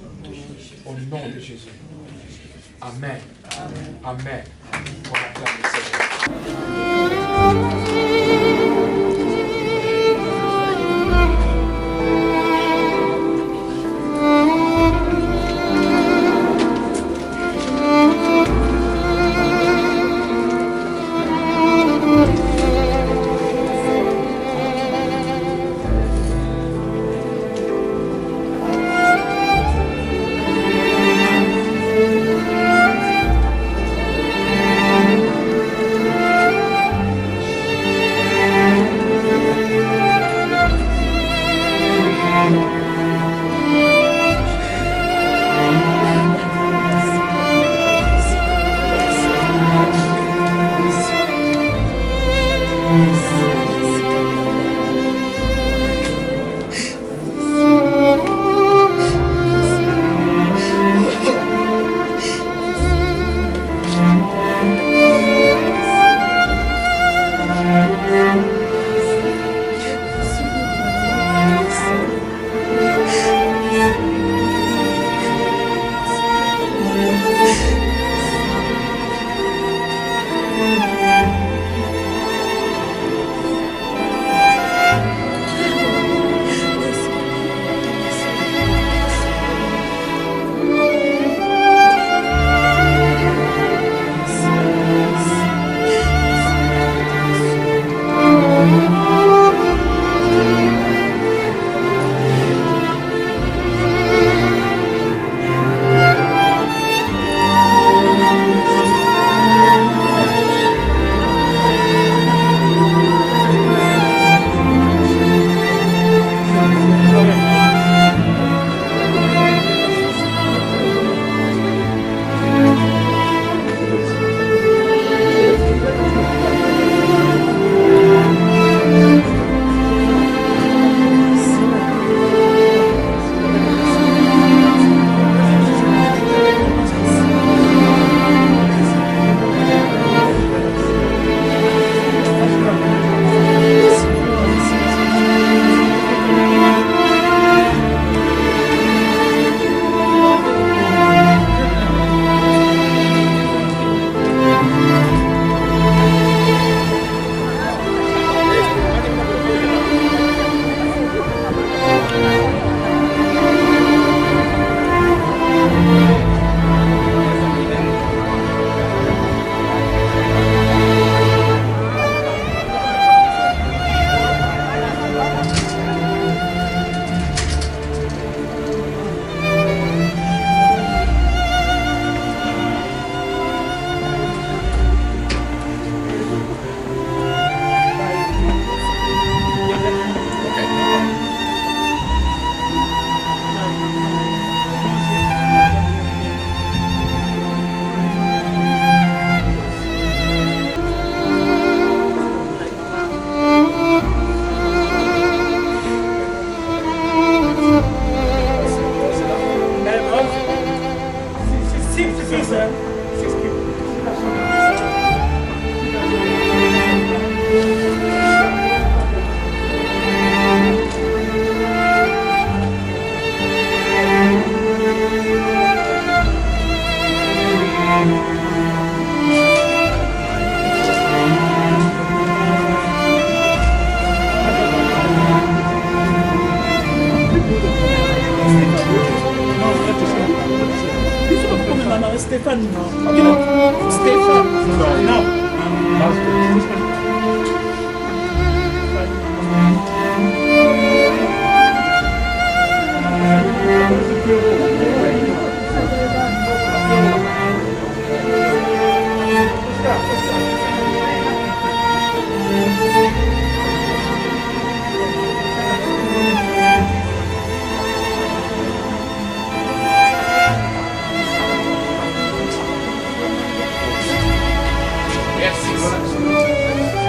Au nom de Jésus. Amen. Amen. On acclame le Seigneur. Stéphane, non. Stéphane. Non. Merci.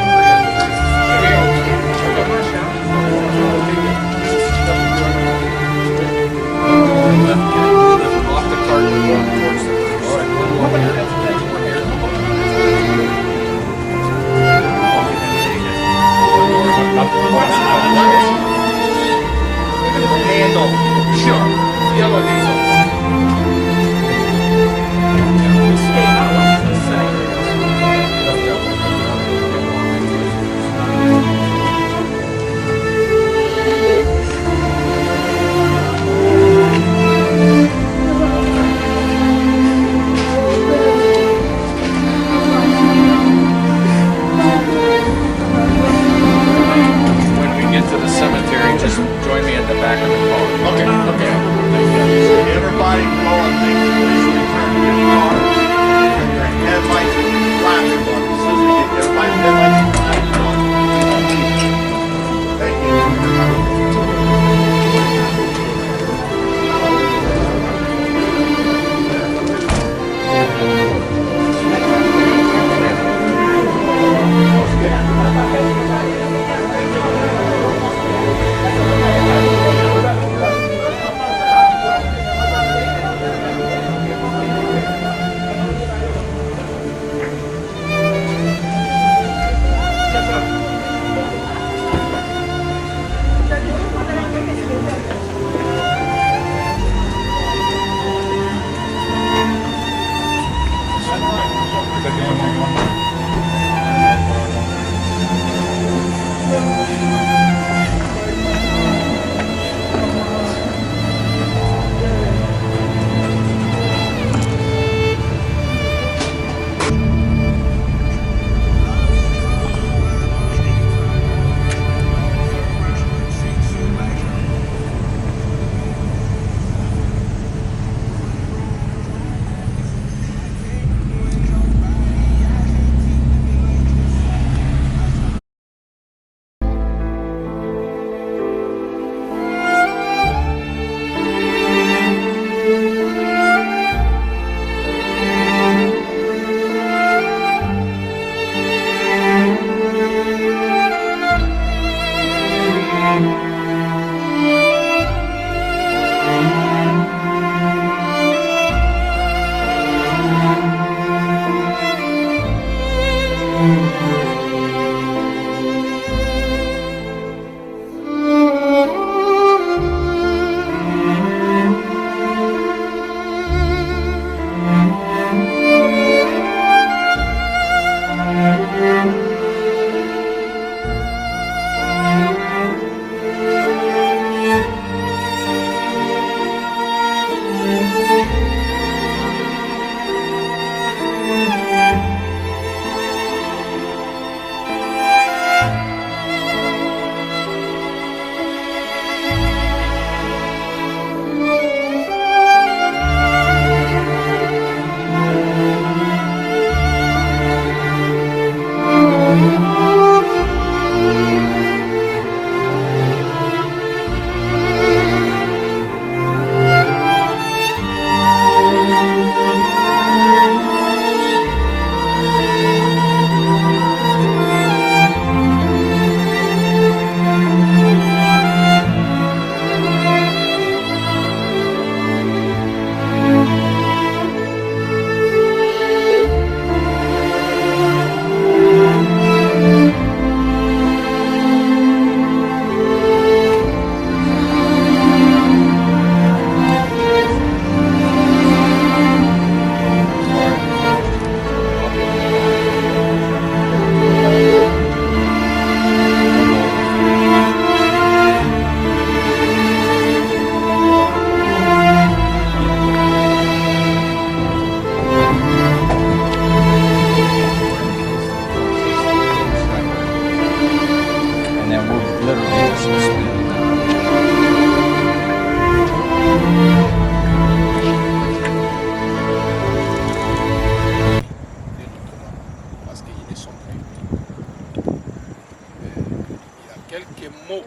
mot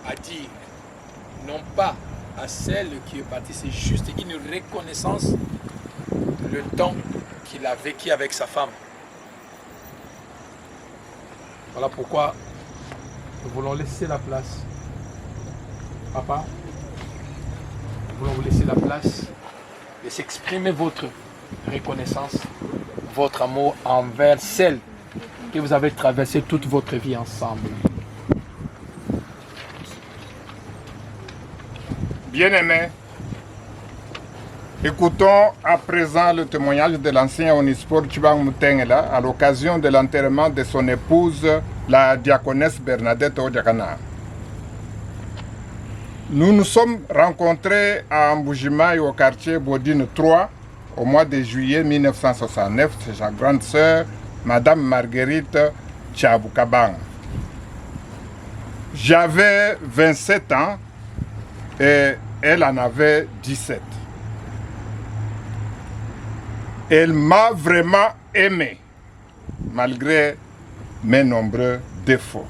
à dire, non pas à celle qui est partie, c'est juste une reconnaissance le temps qu'il a vécu avec sa femme. Voilà pourquoi nous voulons laisser la place. Papa, nous voulons vous laisser la place de s'exprimer votre reconnaissance, votre amour envers celle que vous avez traversé toute votre vie ensemble. Bien-aimés, écoutons à présent le témoignage de l'ancien Onispor Tchibang Mutengela à l'occasion de l'enterrement de son épouse, la diaconesse Bernadette Odjakana. Nous nous sommes rencontrés à Mbujimaï au quartier Bodine 3 au mois de juillet 1969. C'est sa grande sœur, Madame Marguerite Tchaboukabang. J'avais 27 ans et elle en avait 17. Elle m'a vraiment aimé, malgré mes nombreux défauts.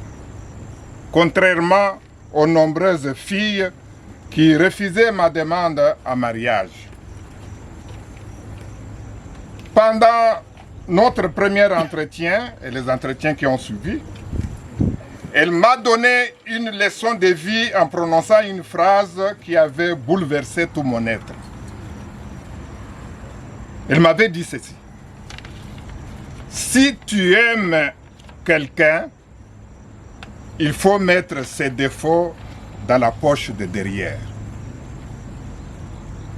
Contrairement aux nombreuses filles qui refusaient ma demande en mariage. Pendant notre premier entretien et les entretiens qui ont suivi, elle m'a donné une leçon de vie en prononçant une phrase qui avait bouleversé tout mon être. Elle m'avait dit ceci: si tu aimes quelqu'un, il faut mettre ses défauts dans la poche de derrière.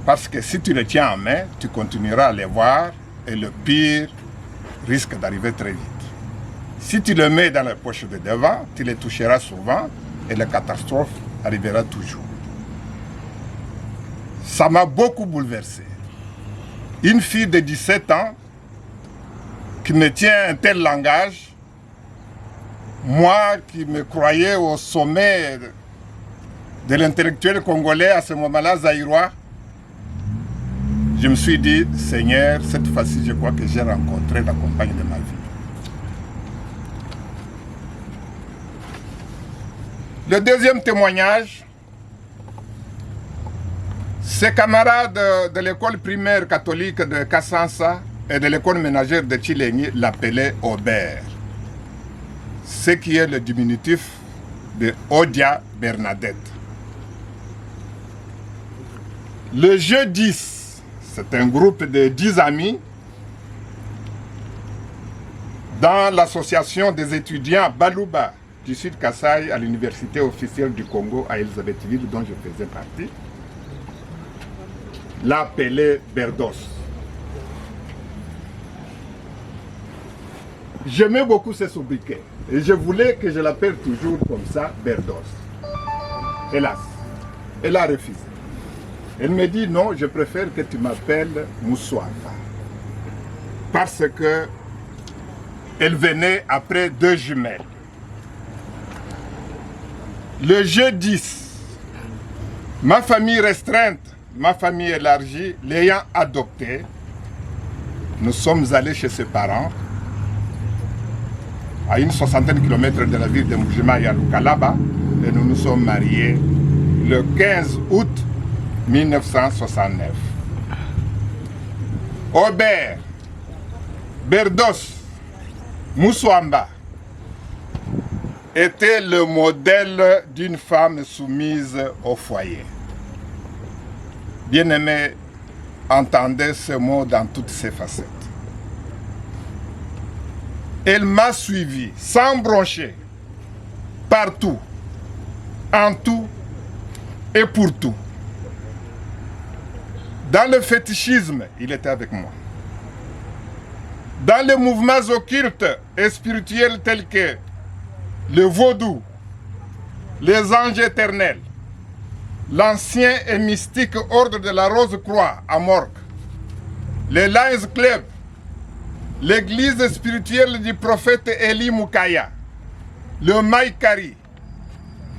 Parce que si tu les tiens en main, tu continueras à les voir et le pire risque d'arriver très vite. Si tu le mets dans la poche de devant, tu les toucheras souvent et la catastrophe arrivera toujours. Ça m'a beaucoup bouleversé. Une fille de 17 ans qui me tient un tel langage, moi qui me croyais au sommet de l'intellectuel congolais à ce moment-là, zaïrois, je me suis dit, Seigneur, cette fois-ci, je crois que j'ai rencontré la compagne de ma vie. Le deuxième témoignage, ses camarades de l'école primaire catholique de Kassansa et de l'école ménagère de Tchilengi l'appelaient Aubert, ce qui est le diminutif de Odia Bernadette. Le jeu 10, c'est un groupe de 10 amis dans l'association des étudiants Baluba du Sud Kasaï à l'université officielle du Congo à Elisabethville, dont je faisais partie, l'appelait Berdos. J'aimais beaucoup ce sobriquet et je voulais que je l'appelle toujours comme ça, Berdos. Hélas, elle a refusé. Elle me dit non, je préfère que tu m'appelles Moussoafa. Parce que elle venait après 2 jumelles. Le jeu 10, ma famille restreinte, ma famille élargie, l'ayant adopté, nous sommes allés chez ses parents, à une 60aine de kilomètres de la ville de Mbujimaï à Lukalaba, et nous nous sommes mariés le 15 août 1969. Aubert, Berdos, Moussoamba était le modèle d'une femme soumise au foyer. Bien-aimé, entendez ce mot dans toutes ses facettes. Elle m'a suivi sans broncher, partout, en tout et pour tout. Dans le fétichisme, il était avec moi. Dans les mouvements occultes et spirituels tels que le vaudou, les anges éternels, l'ancien et mystique ordre de la Rose-Croix à Morgue, les Lions Club, l'église spirituelle du prophète Eli Mukaya, le Maïkari,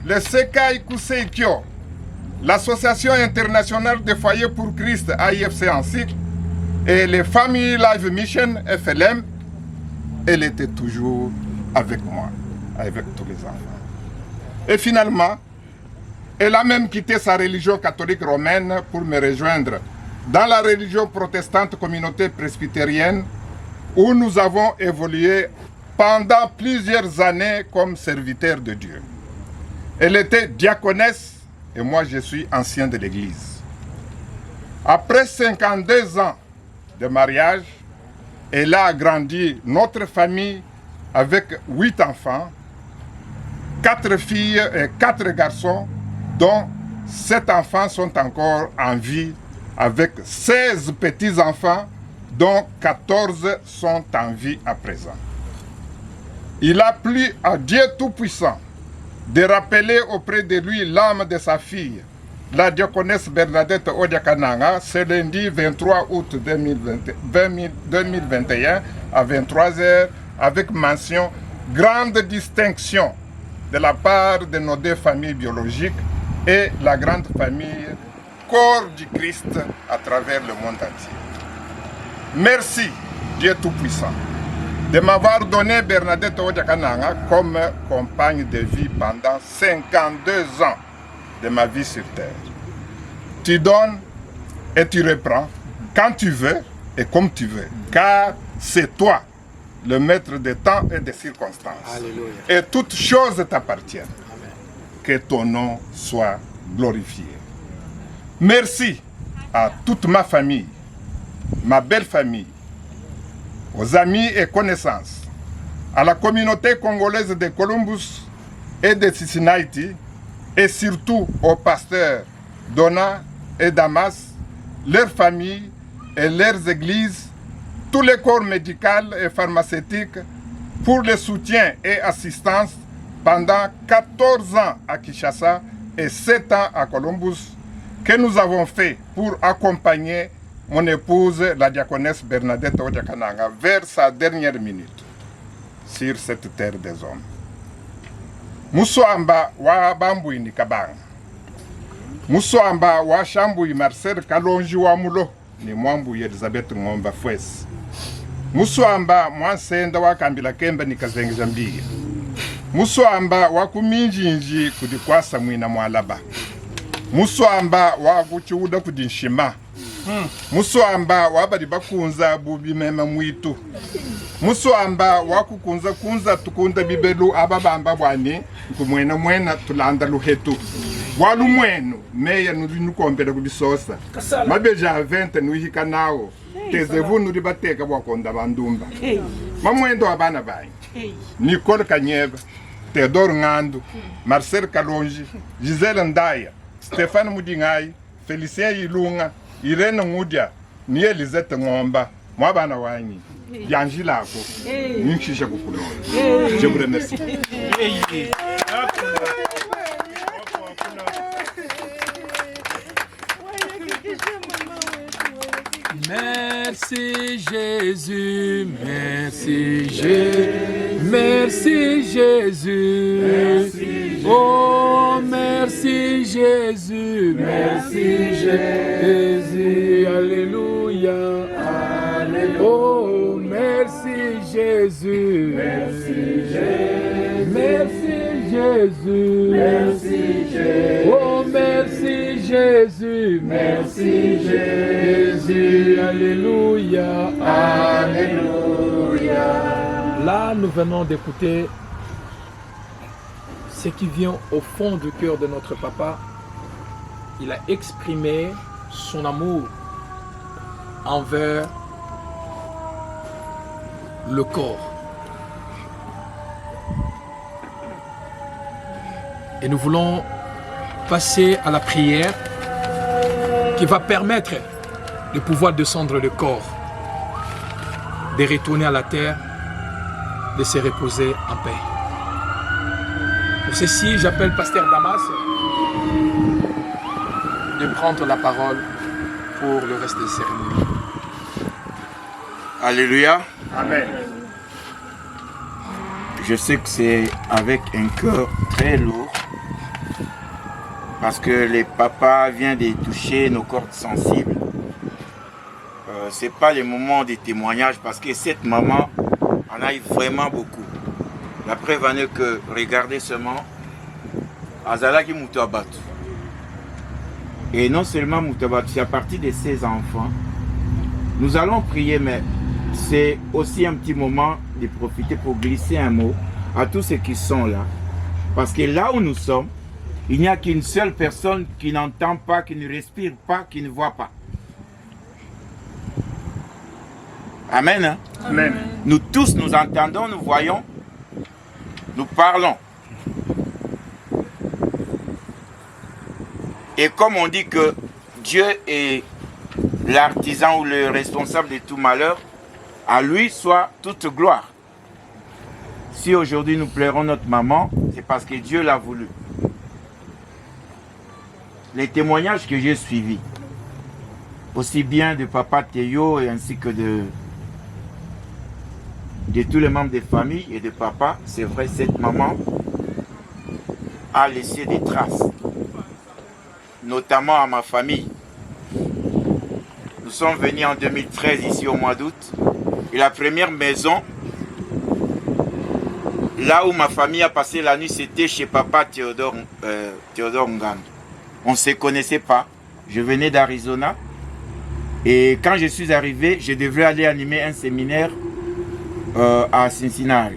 le Sekai Kuseikyo, l'Association internationale des foyers pour Christ AIFC en cycle et les Family Life Mission FLM, elle était toujours avec moi, avec tous les enfants. Et finalement, elle a même quitté sa religion catholique romaine pour me rejoindre dans la religion protestante communauté presbytérienne où nous avons évolué pendant plusieurs années comme serviteurs de Dieu. Elle était diaconesse et moi je suis ancien de l'église. Après 52 ans de mariage, elle a agrandi notre famille avec 8 enfants, 4 filles et 4 garçons, dont 7 enfants sont encore en vie, avec 16 petits-enfants, dont 14 sont en vie à présent. Il a plu à Dieu Tout-Puissant de rappeler auprès de lui l'âme de sa fille, la diaconesse Bernadette Odiakananga, ce lundi 23 août 2021 à 23h, avec mention grande distinction de la part de nos 2 familles biologiques et la grande famille corps du Christ à travers le monde entier. Merci, Dieu Tout-Puissant, de m'avoir donné Bernadette Odiakananga comme compagne de vie pendant 52 ans de ma vie sur terre. Tu donnes et tu reprends quand tu veux et comme tu veux, car c'est toi le maître des temps et des circonstances. Alléluia. Et toutes choses t'appartiennent. Amen. Que ton nom soit glorifié. Merci à toute ma famille, ma belle famille, aux amis et connaissances, à la communauté congolaise de Columbus et de Cincinnati, et surtout aux pasteurs Donna et Damas, leurs familles et leurs églises, tous les corps médicaux et pharmaceutiques pour le soutien et assistance pendant 14 ans à Kinshasa et 7 ans à Columbus que nous avons fait pour accompagner mon épouse, la diaconesse Bernadette Odiakananga, vers sa dernière minute sur cette terre des hommes. Musoamba wa bambui ni kabang. Musoamba wa shambui Marcel Kalonji wa mulo ni mwambu Elizabeth Ngomba Fwes. Musoamba mwansenda wa kambila kemba ni kazengi Zambia. Musoamba wa kuminjinji kudikwasa mwina mwalaba. Musoamba wa kuchuda kudinshima. Musoamba wa bali bakunza bubi mema mwitu. Musoamba wa kukunza tukunda bibelu ababamba bwani kumwena tulanda luhetu. Walu mwenu meya nukombela kubisosa. Mabeja 20 nuhika nao. Tezevu nuribateka bwakonda bandumba. Mamwendo abana bayi. Nicole Kanyeba, Theodore Ngandu, Marcel Kalonji, Giselle Ndaya, Stéphane Mudingai, Félicien Ilunga, Irene Ngudia, ni Elisette Ngomba, mwabana wanyi. Yanji lako, nishisha kukulo. Je vous remercie. Merci Jésus, merci Jésus, merci Jésus, merci oh merci Jésus, merci Jésus, alléluia, alléluia, oh merci Jésus, merci Jésus, merci Jésus, merci Jésus, oh merci Jésus, merci Jésus, alléluia, alléluia. Là, nous venons d'écouter ce qui vient au fond du cœur de notre papa. Il a exprimé son amour envers le corps. Et nous voulons passer à la prière qui va permettre de pouvoir descendre le corps, de retourner à la terre, de se reposer en paix. Pour ceci, j'appelle Pasteur Damas de prendre la parole pour le reste des cérémonies. Alléluia. Amen. Je sais que c'est avec un cœur très lourd parce que les papas viennent de toucher nos cordes sensibles. Ce n'est pas le moment de témoignage parce que cette maman en a eu vraiment beaucoup. La preuve en est que, regardez seulement, Azalaki Moutouabatu. Et non seulement Moutouabatu, c'est à partir de ses enfants. Nous allons prier, mais c'est aussi un petit moment de profiter pour glisser un mot à tous ceux qui sont là. Parce que là où nous sommes, il n'y a qu'une seule personne qui n'entend pas, qui ne respire pas, qui ne voit pas. Amen. Hein? Amen. Nous tous, nous entendons, nous voyons, nous parlons. Et comme on dit que Dieu est l'artisan ou le responsable de tout malheur, à lui soit toute gloire. Si aujourd'hui nous pleurons notre maman, c'est parce que Dieu l'a voulu. Les témoignages que j'ai suivis, aussi bien de papa Théo et ainsi que de tous les membres des familles et de papa, c'est vrai, cette maman a laissé des traces, notamment à ma famille. Nous sommes venus en 2013 ici au mois d'août, et la première maison, là où ma famille a passé la nuit, c'était chez papa Théodore Ngando. On ne se connaissait pas. Je venais d'Arizona. Et quand je suis arrivé, je devrais aller animer un séminaire à Cincinnati.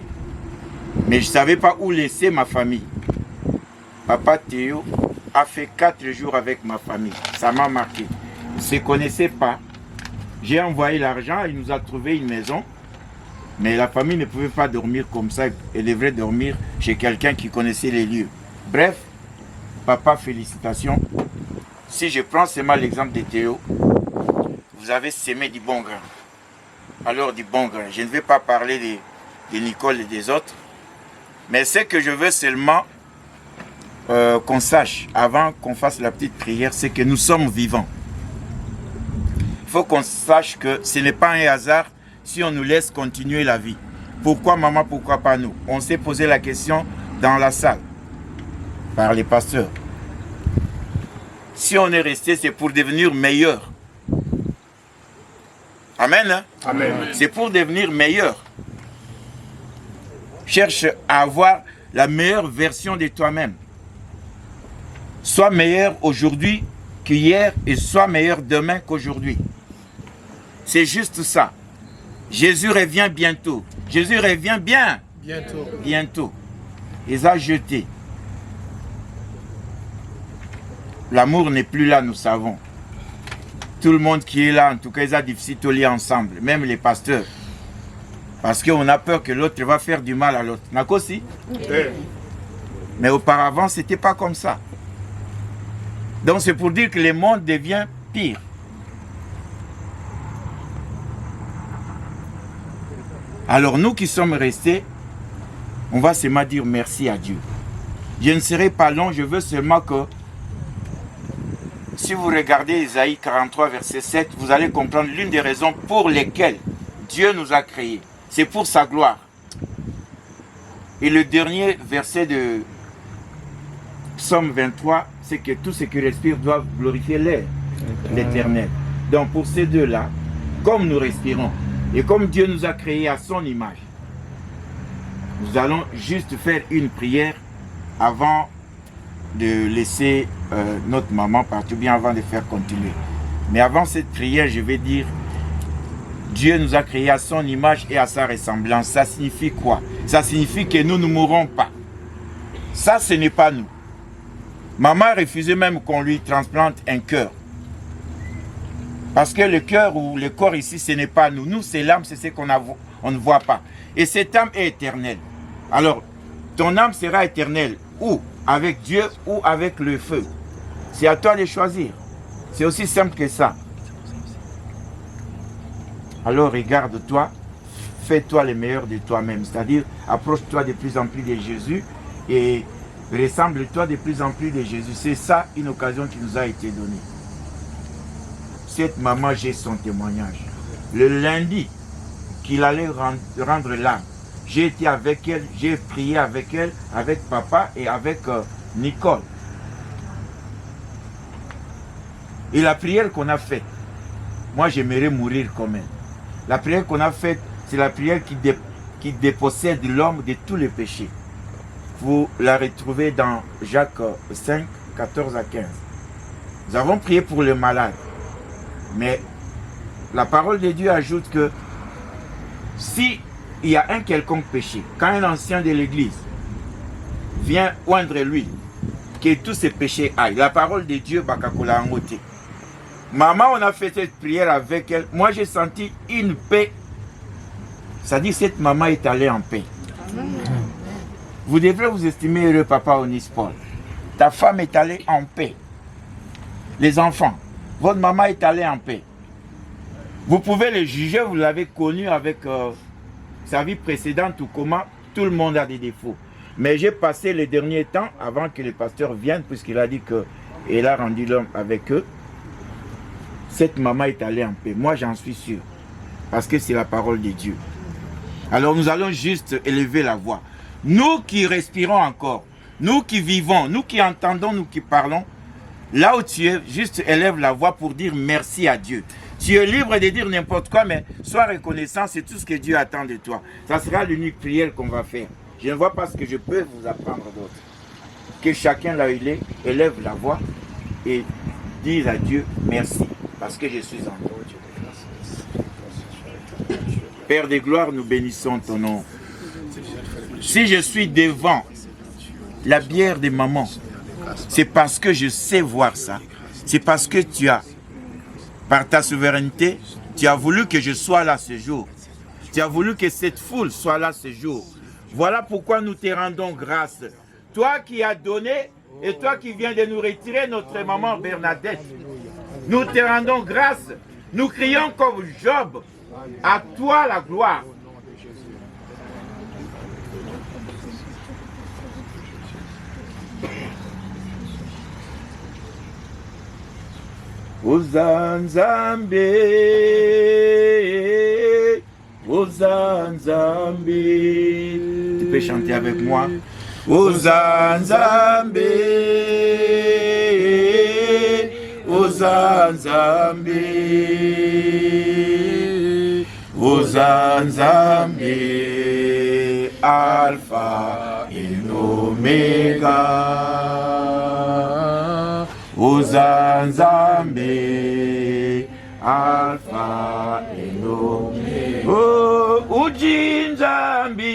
Mais je ne savais pas où laisser ma famille. Papa Théo a fait 4 jours avec ma famille. Ça m'a marqué. On ne se connaissait pas. J'ai envoyé l'argent, il nous a trouvé une maison. Mais la famille ne pouvait pas dormir comme ça. Elle devrait dormir chez quelqu'un qui connaissait les lieux. Bref, papa, félicitations. Si je prends seulement l'exemple de Théo, vous avez semé du bon grain. Alors du bon grain. Je ne vais pas parler de Nicole et des autres. Mais ce que je veux seulement qu'on sache, avant qu'on fasse la petite prière, c'est que nous sommes vivants. Il faut qu'on sache que ce n'est pas un hasard si on nous laisse continuer la vie. Pourquoi maman, pourquoi pas nous? On s'est posé la question dans la salle, par les pasteurs. Si on est resté, c'est pour devenir meilleur. Amen. Hein? Amen. C'est pour devenir meilleur. Cherche à avoir la meilleure version de toi-même. Sois meilleur aujourd'hui qu'hier et sois meilleur demain qu'aujourd'hui. C'est juste ça. Jésus revient bientôt. Jésus revient bien. Bientôt. Bientôt. Il a jeté. L'amour n'est plus là, nous savons. Tout le monde qui est là, en tout cas, ils ont difficile de lier ensemble, même les pasteurs. Parce qu'on a peur que l'autre va faire du mal à l'autre. N'a-t-il aussi? Mais auparavant, ce n'était pas comme ça. Donc c'est pour dire que le monde devient pire. Alors nous qui sommes restés, on va seulement dire merci à Dieu. Je ne serai pas long, je veux seulement que si vous regardez Isaïe 43, verset 7, vous allez comprendre l'une des raisons pour lesquelles Dieu nous a créés. C'est pour sa gloire. Et le dernier verset de Psaume 23, c'est que tous ceux qui respirent doivent glorifier l'Éternel. Donc pour ces deux-là, comme nous respirons, et comme Dieu nous a créés à son image, nous allons juste faire une prière avant de laisser notre maman partir, bien avant de faire continuer. Mais avant cette prière, je vais dire, Dieu nous a créés à son image et à sa ressemblance. Ça signifie quoi? Ça signifie que nous ne mourrons pas. Ça, ce n'est pas nous. Maman refusait même qu'on lui transplante un cœur. Parce que le cœur ou le corps ici, ce n'est pas nous. Nous, c'est l'âme, c'est ce qu'on ne voit pas. Et cette âme est éternelle. Alors, ton âme sera éternelle. Ou avec Dieu ou avec le feu. C'est à toi de choisir. C'est aussi simple que ça. Alors regarde-toi, fais-toi le meilleur de toi-même. C'est-à-dire, approche-toi de plus en plus de Jésus et ressemble-toi de plus en plus de Jésus. C'est ça une occasion qui nous a été donnée. Cette maman, j'ai son témoignage. Le lundi qu'il allait rendre l'âme, j'ai été avec elle, j'ai prié avec elle, avec papa et avec Nicole. Et la prière qu'on a faite, moi j'aimerais mourir comme elle. La prière qu'on a faite, c'est la prière qui dépossède l'homme de tous les péchés. Vous la retrouvez dans Jacques 5, 14 à 15. Nous avons prié pour le malade. Mais la parole de Dieu ajoute que si il y a un quelconque péché, quand un ancien de l'église vient oindre lui, que tous ses péchés aillent. La parole de Dieu, Bakakola Angote. Maman, on a fait cette prière avec elle. Moi, j'ai senti une paix. Ça dit, cette maman est allée en paix. Vous devrez vous estimer heureux, papa Onispol. Ta femme est allée en paix. Les enfants, votre maman est allée en paix. Vous pouvez le juger, vous l'avez connu avec sa vie précédente ou comment. Tout le monde a des défauts. Mais j'ai passé les derniers temps, avant que le pasteur vienne, puisqu'il a dit qu'il a rendu l'homme avec eux. Cette maman est allée en paix. Moi, j'en suis sûr. Parce que c'est la parole de Dieu. Alors, nous allons juste élever la voix. Nous qui respirons encore, nous qui vivons, nous qui entendons, nous qui parlons, là où tu es, juste élève la voix pour dire merci à Dieu. Tu es libre de dire n'importe quoi, mais sois reconnaissant, c'est tout ce que Dieu attend de toi. Ça sera l'unique prière qu'on va faire. Je ne vois pas ce que je peux vous apprendre d'autre. Que chacun là où il est, élève la voix et dise à Dieu merci, parce que je suis en toi. Père de gloire, nous bénissons ton nom. Si je suis devant la bière de maman, c'est parce que je sais voir ça. C'est parce que tu as, par ta souveraineté, tu as voulu que je sois là ce jour. Tu as voulu que cette foule soit là ce jour. Voilà pourquoi nous te rendons grâce. Toi qui as donné et toi qui viens de nous retirer notre maman Bernadette. Nous te rendons grâce. Nous crions comme Job. À toi la gloire. Uzanzambe, Uzanzambe. Tu peux chanter avec moi. Uzanzambe, Uzanzambe, Uzanzambe, Alpha et Omega. Uzanzambe, Alpha et Omega. Oh, Ujinzambi,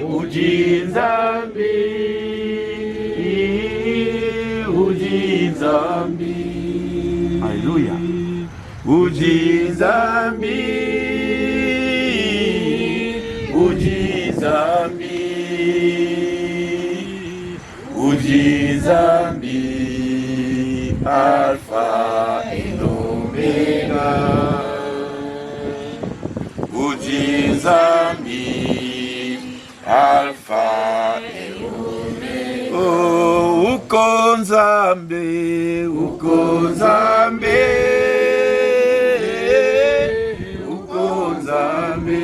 Ujinzambi, Ujinzambi. Alléluia. Ujinzambi, Ujinzambi, Ujinzambi. Alpha et Omega. Ujinzambi, Alpha et Omega. Oh, Ukonzambe, Ukonzambe, Ukonzambe,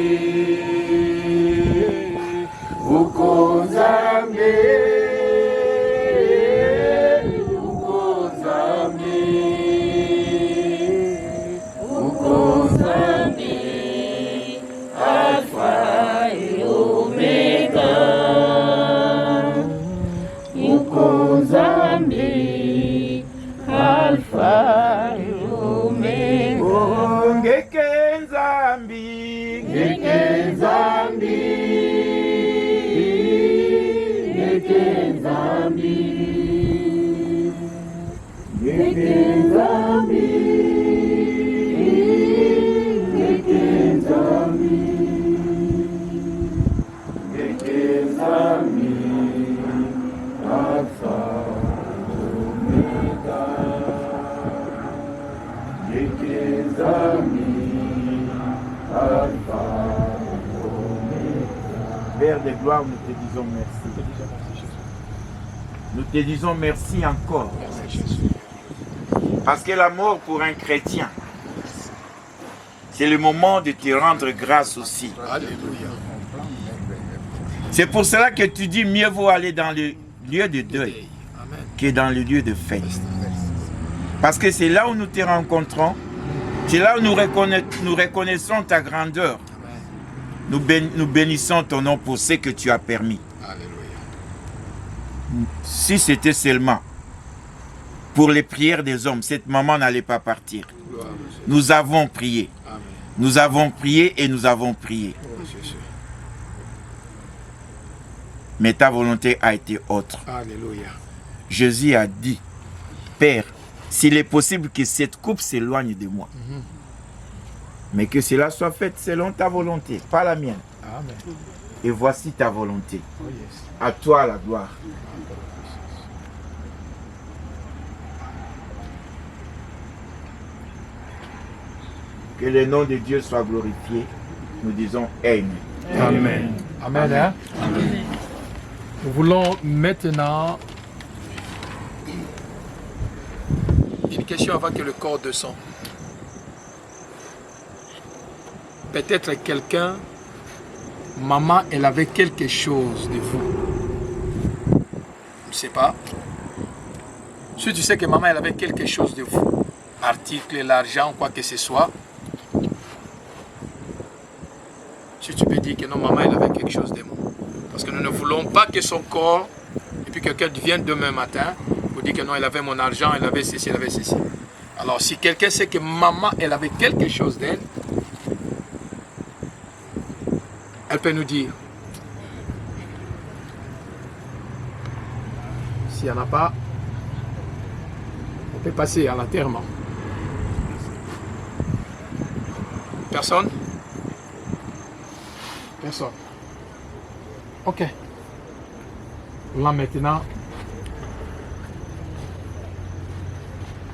Ukonzambe. Père de gloire, nous te disons merci. Nous te disons merci encore. Parce que la mort pour un chrétien, c'est le moment de te rendre grâce aussi. C'est pour cela que tu dis mieux vaut aller dans le lieu de deuil que dans le lieu de fête. Parce que c'est là où nous te rencontrons, c'est là où nous reconnaissons ta grandeur. Nous bénissons ton nom pour ce que tu as permis. Si c'était seulement pour les prières des hommes, cette maman n'allait pas partir. Nous avons prié. Nous avons prié et nous avons prié. Mais ta volonté a été autre. Alléluia. Jésus a dit, Père, s'il est possible que cette coupe s'éloigne de moi, mais que cela soit fait selon ta volonté, pas la mienne. Amen. Et voici ta volonté. Oh, yes. À toi la gloire. Que le nom de Dieu soit glorifié. Nous disons Amen. Amen. Amen. Hein? Amen. Nous voulons maintenant une question avant que le corps descende. Peut-être quelqu'un, maman, elle avait quelque chose de vous. Je ne sais pas. Si tu sais que maman, elle avait quelque chose de vous, article, l'argent, quoi que ce soit, si tu peux dire que non, maman, elle avait quelque chose de moi. Parce que nous ne voulons pas que son corps, et puis quelqu'un vienne demain matin, pour dire que non, elle avait mon argent, elle avait ceci, elle avait ceci. Alors, si quelqu'un sait que maman, elle avait quelque chose d'elle, elle peut nous dire. S'il n'y en a pas, on peut passer à l'enterrement. Personne? Personne. Ok. Là maintenant,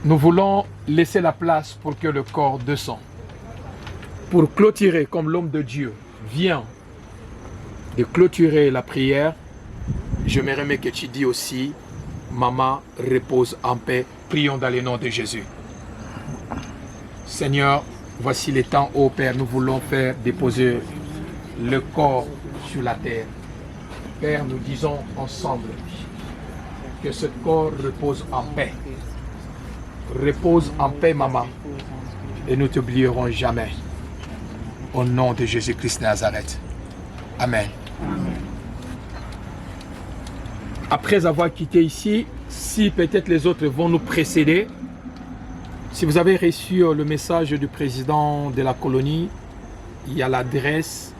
nous voulons laisser la place pour que le corps descende. Pour clôturer, comme l'homme de Dieu vient de clôturer la prière, j'aimerais que tu dis aussi, maman, repose en paix. Prions dans le nom de Jésus. Seigneur, voici les temps, ô Père, nous voulons faire déposer le corps sur la terre. Père, nous disons ensemble que ce corps repose en paix. Repose en paix, maman, et nous ne t'oublierons jamais. Au nom de Jésus-Christ de Nazareth. Amen. Après avoir quitté ici, si peut-être les autres vont nous précéder, si vous avez reçu le message du président de la colonie, il y a l'adresse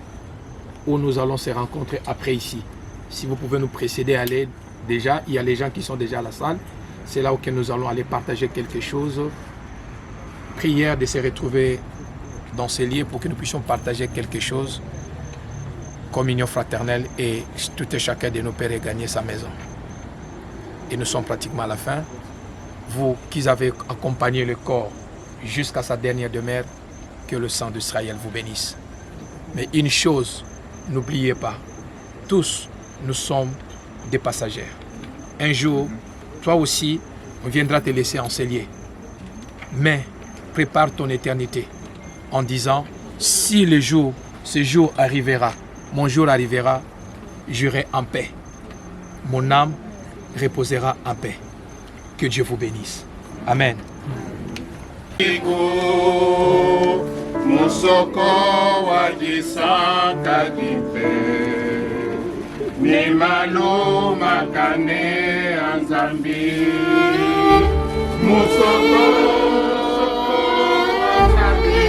où nous allons se rencontrer après ici. Si vous pouvez nous précéder, allez déjà. Il y a les gens qui sont déjà à la salle. C'est là où nous allons aller partager quelque chose. Prière de se retrouver dans ces lieux pour que nous puissions partager quelque chose. Communion fraternelle et tout et chacun de nos pères ait gagné sa maison. Et nous sommes pratiquement à la fin. Vous qui avez accompagné le corps jusqu'à sa dernière demeure, que le sang d'Israël vous bénisse. Mais une chose, n'oubliez pas, tous nous sommes des passagers. Un jour, toi aussi, on viendra te laisser en ces lieux. Mais prépare ton éternité en disant, si ce jour arrivera, mon jour arrivera, j'irai en paix. Mon âme reposera en paix. Que Dieu vous bénisse. Amen. Musoko wajisaka kipe ni malo makane anzambi Musoko anzambi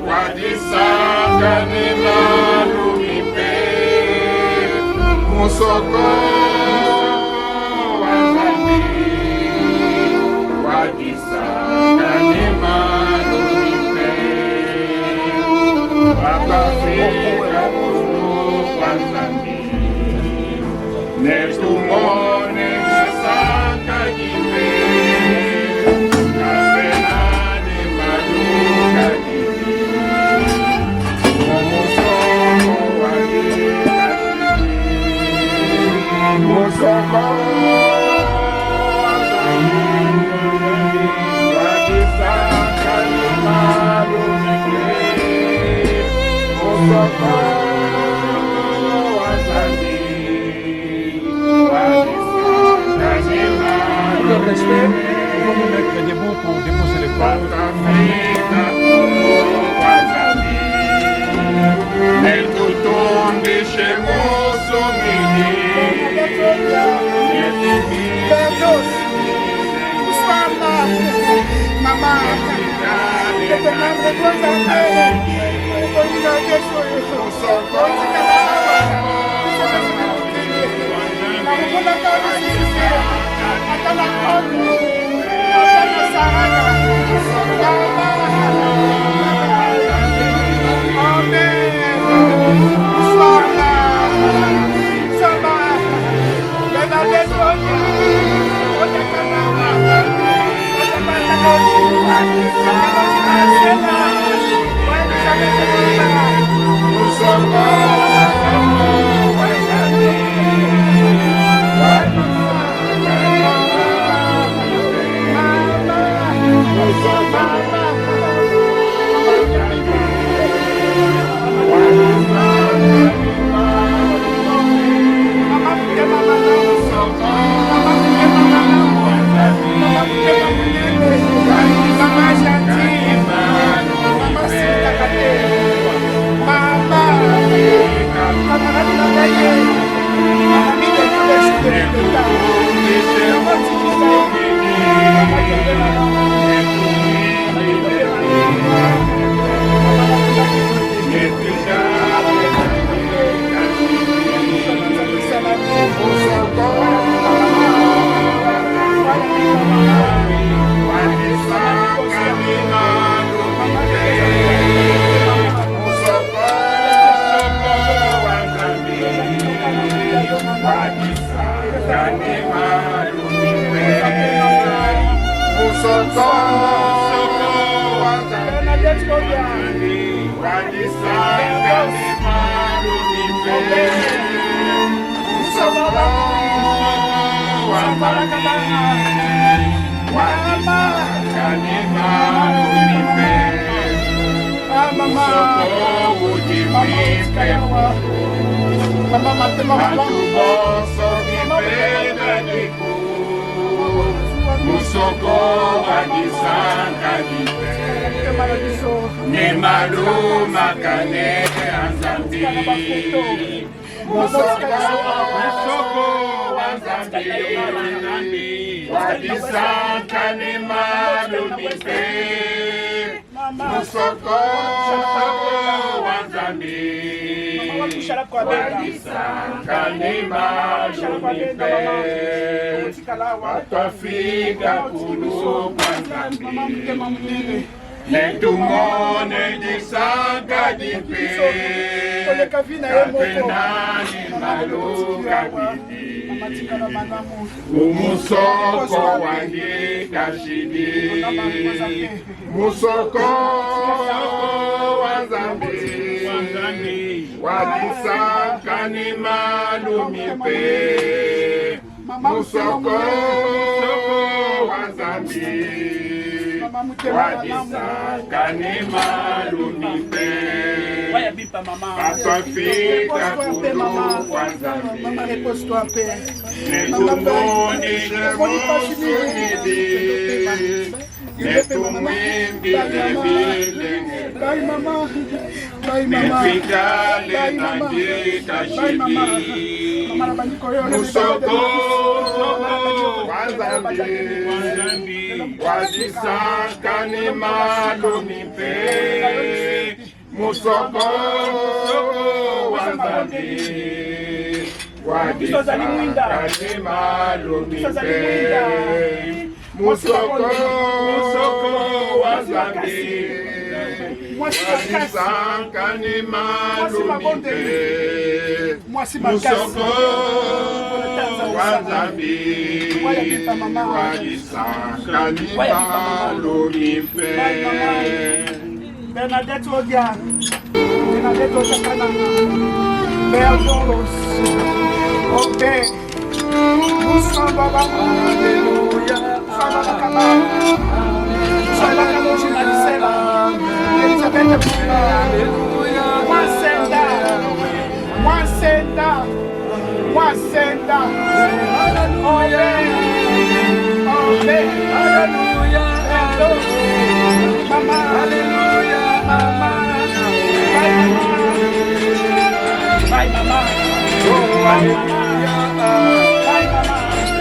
wajisaka ni malo kipe Musoko anzambi wajisaka ni malo Afrika kuno kwanzambi Netumone masaka kipe Kapenane maduka kipe Musoko wajika kipe Musoko wajisaka ni maduka Le respect, nous allons nous mettre debout pour déposer le corps. Nel tutto un discemoso mi Berdos. Bonsoir, maman. Que te mande bonne année. Musoko wandika shidi, musoko wazambi, wadisakani malumipe, musoko wazambi, wadisakani malumipe. Atafika kudu wazambi, netumoni jemusudi, netumwimbi lebilenge, nefikale nandika shidi, musoko wazambi, wadisakani malumipe, musoko wazambi, wadisakani malumipe, musoko wazambi, wadisakani malumipe, musoko wazambi, wadisakani malumipe. Bernadette Odian, Bernadette Ojakanana, Belzoros, ok, Moussa Baba, Alléluia, Fabala Kaba, Fabala Kaloji Marisela, Elisabeth Bouba, Alléluia, Mwasenda, Mwasenda, Mwasenda, Alléluia, Alléluia, Mama, Alléluia, Mama, bye Mama, bye Mama, bye Mama, bye Mama.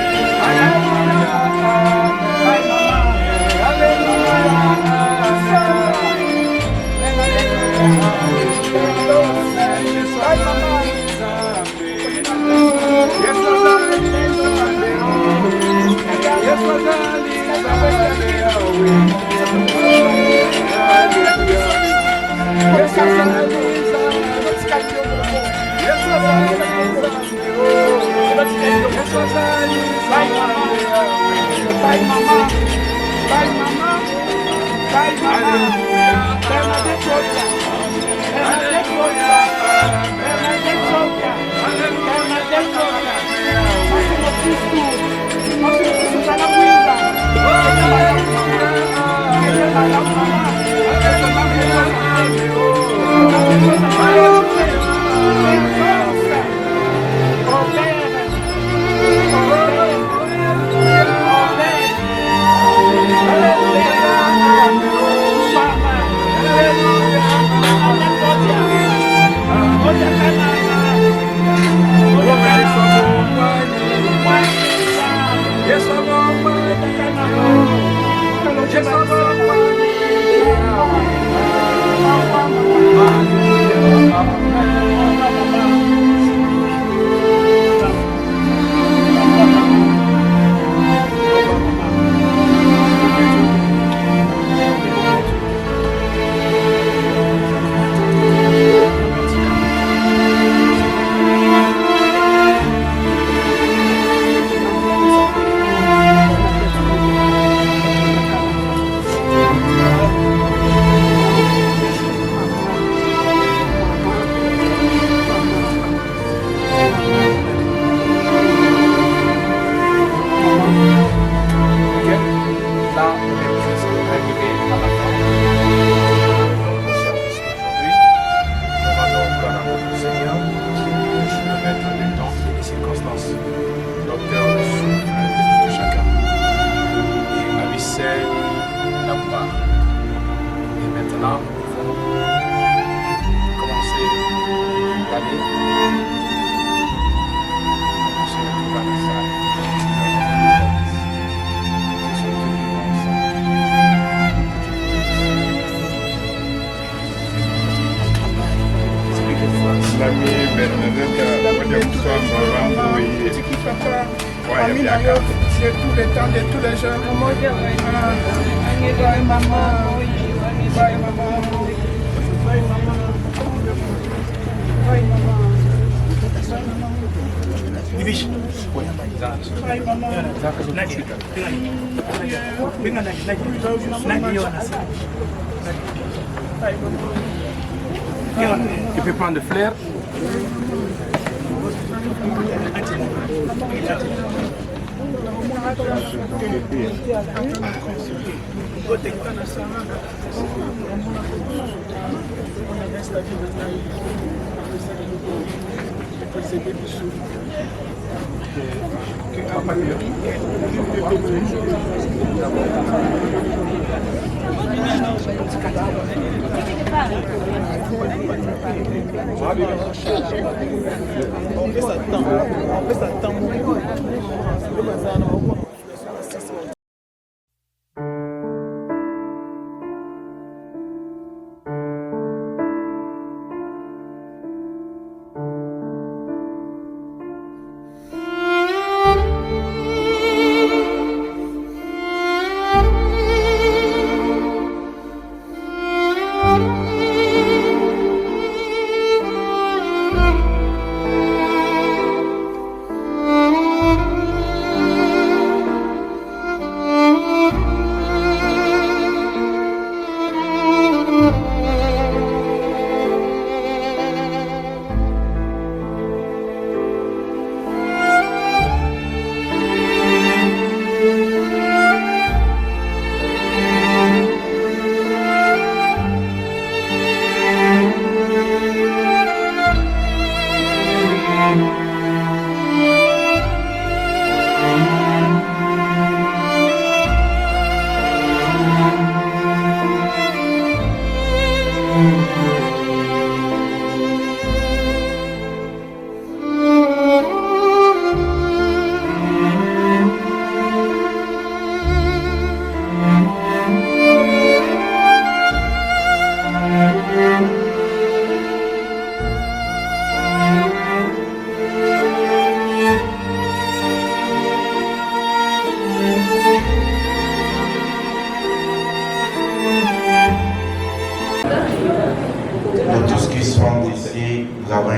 Tu peux prendre de flair.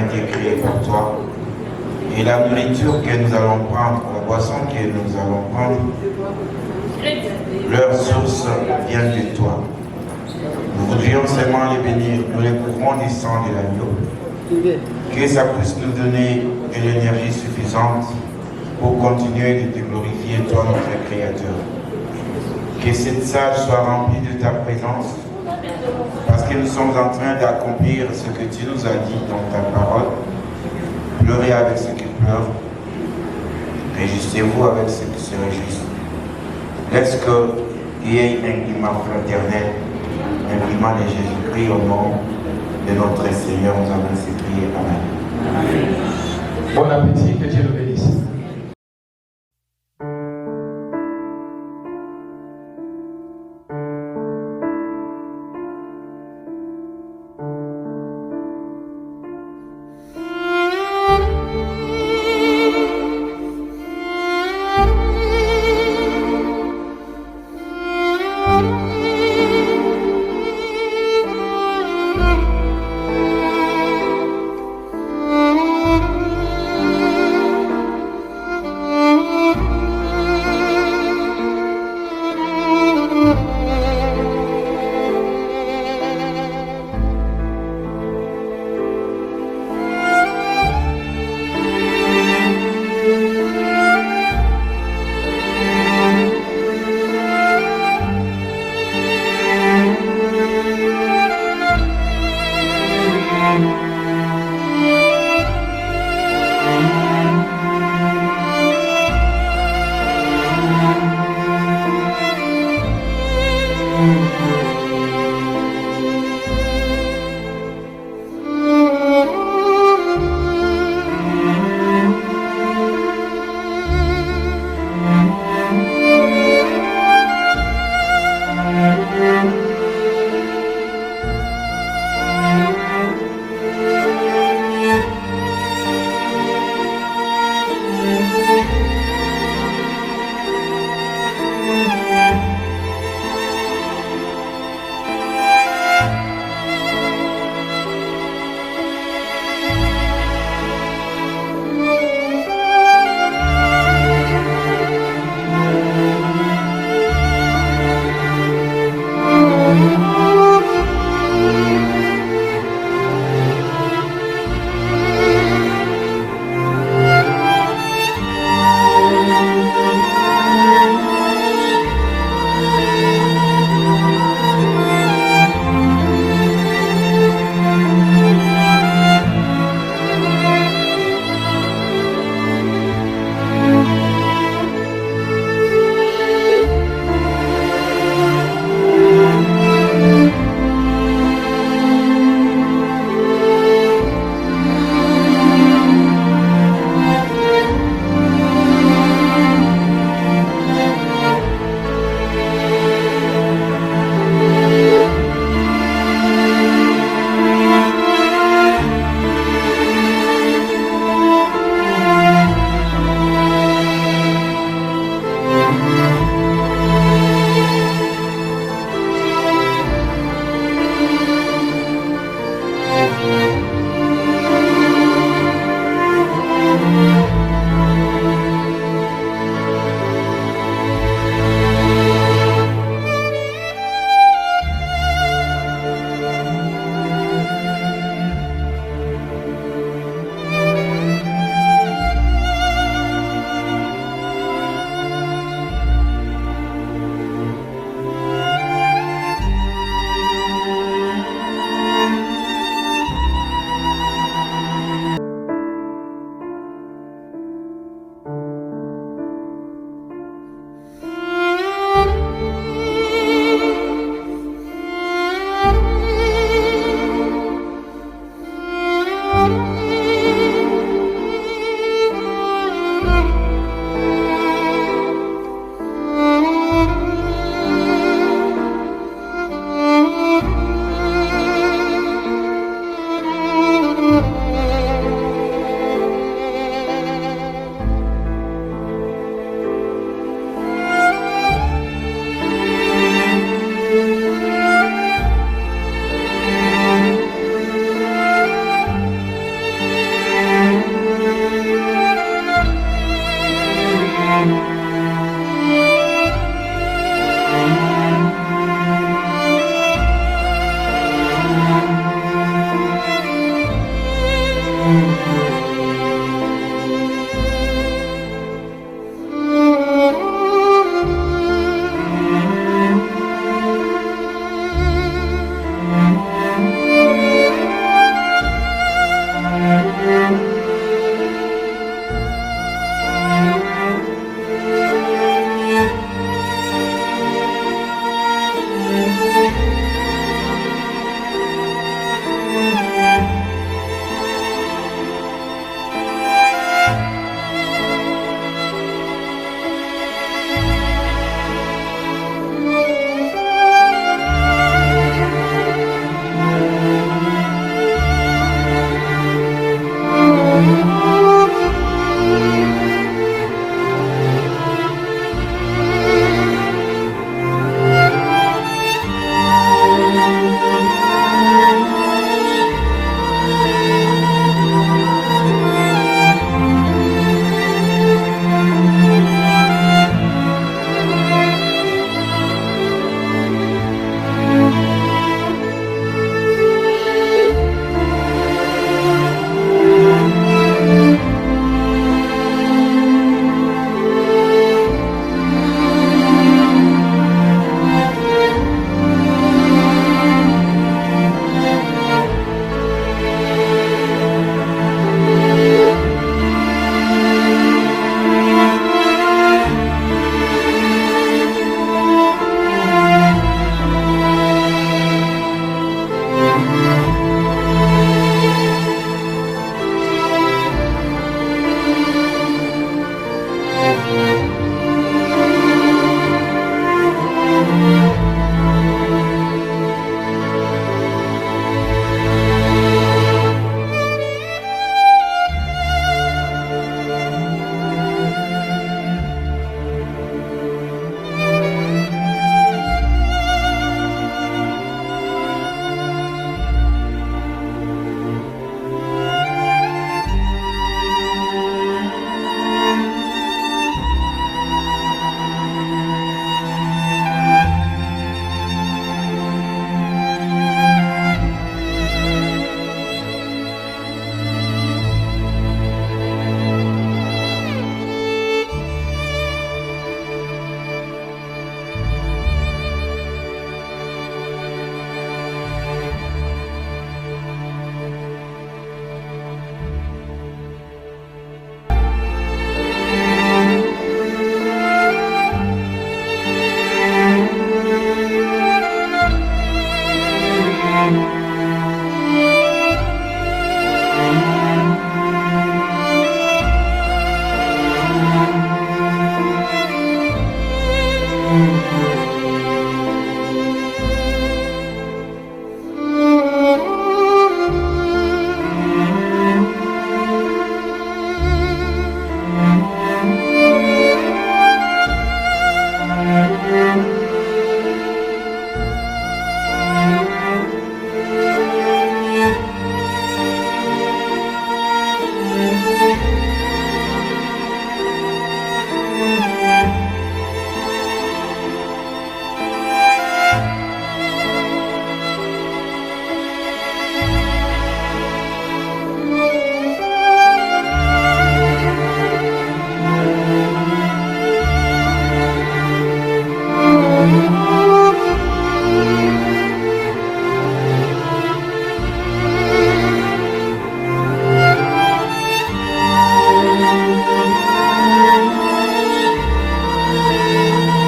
été créés pour toi. Et la nourriture que nous allons prendre, la boisson que nous allons prendre, leur source vient de toi. Nous voudrions seulement les bénir, nous les couvrons du sang de l'agneau. Que ça puisse nous donner de l'énergie suffisante pour continuer de te glorifier, toi notre Créateur. Que cette salle soit remplie de ta présence, parce que nous sommes en train d'accomplir ce que tu nous as dit dans ta parole. Pleurez avec ceux qui pleurent, réjouissez-vous avec ceux qui se réjouissent. Laisse qu'il y ait un climat fraternel, un climat de Jésus-Christ au nom de notre Seigneur. Nous avons ainsi prié. Amen. Bon appétit, que Dieu le bénisse.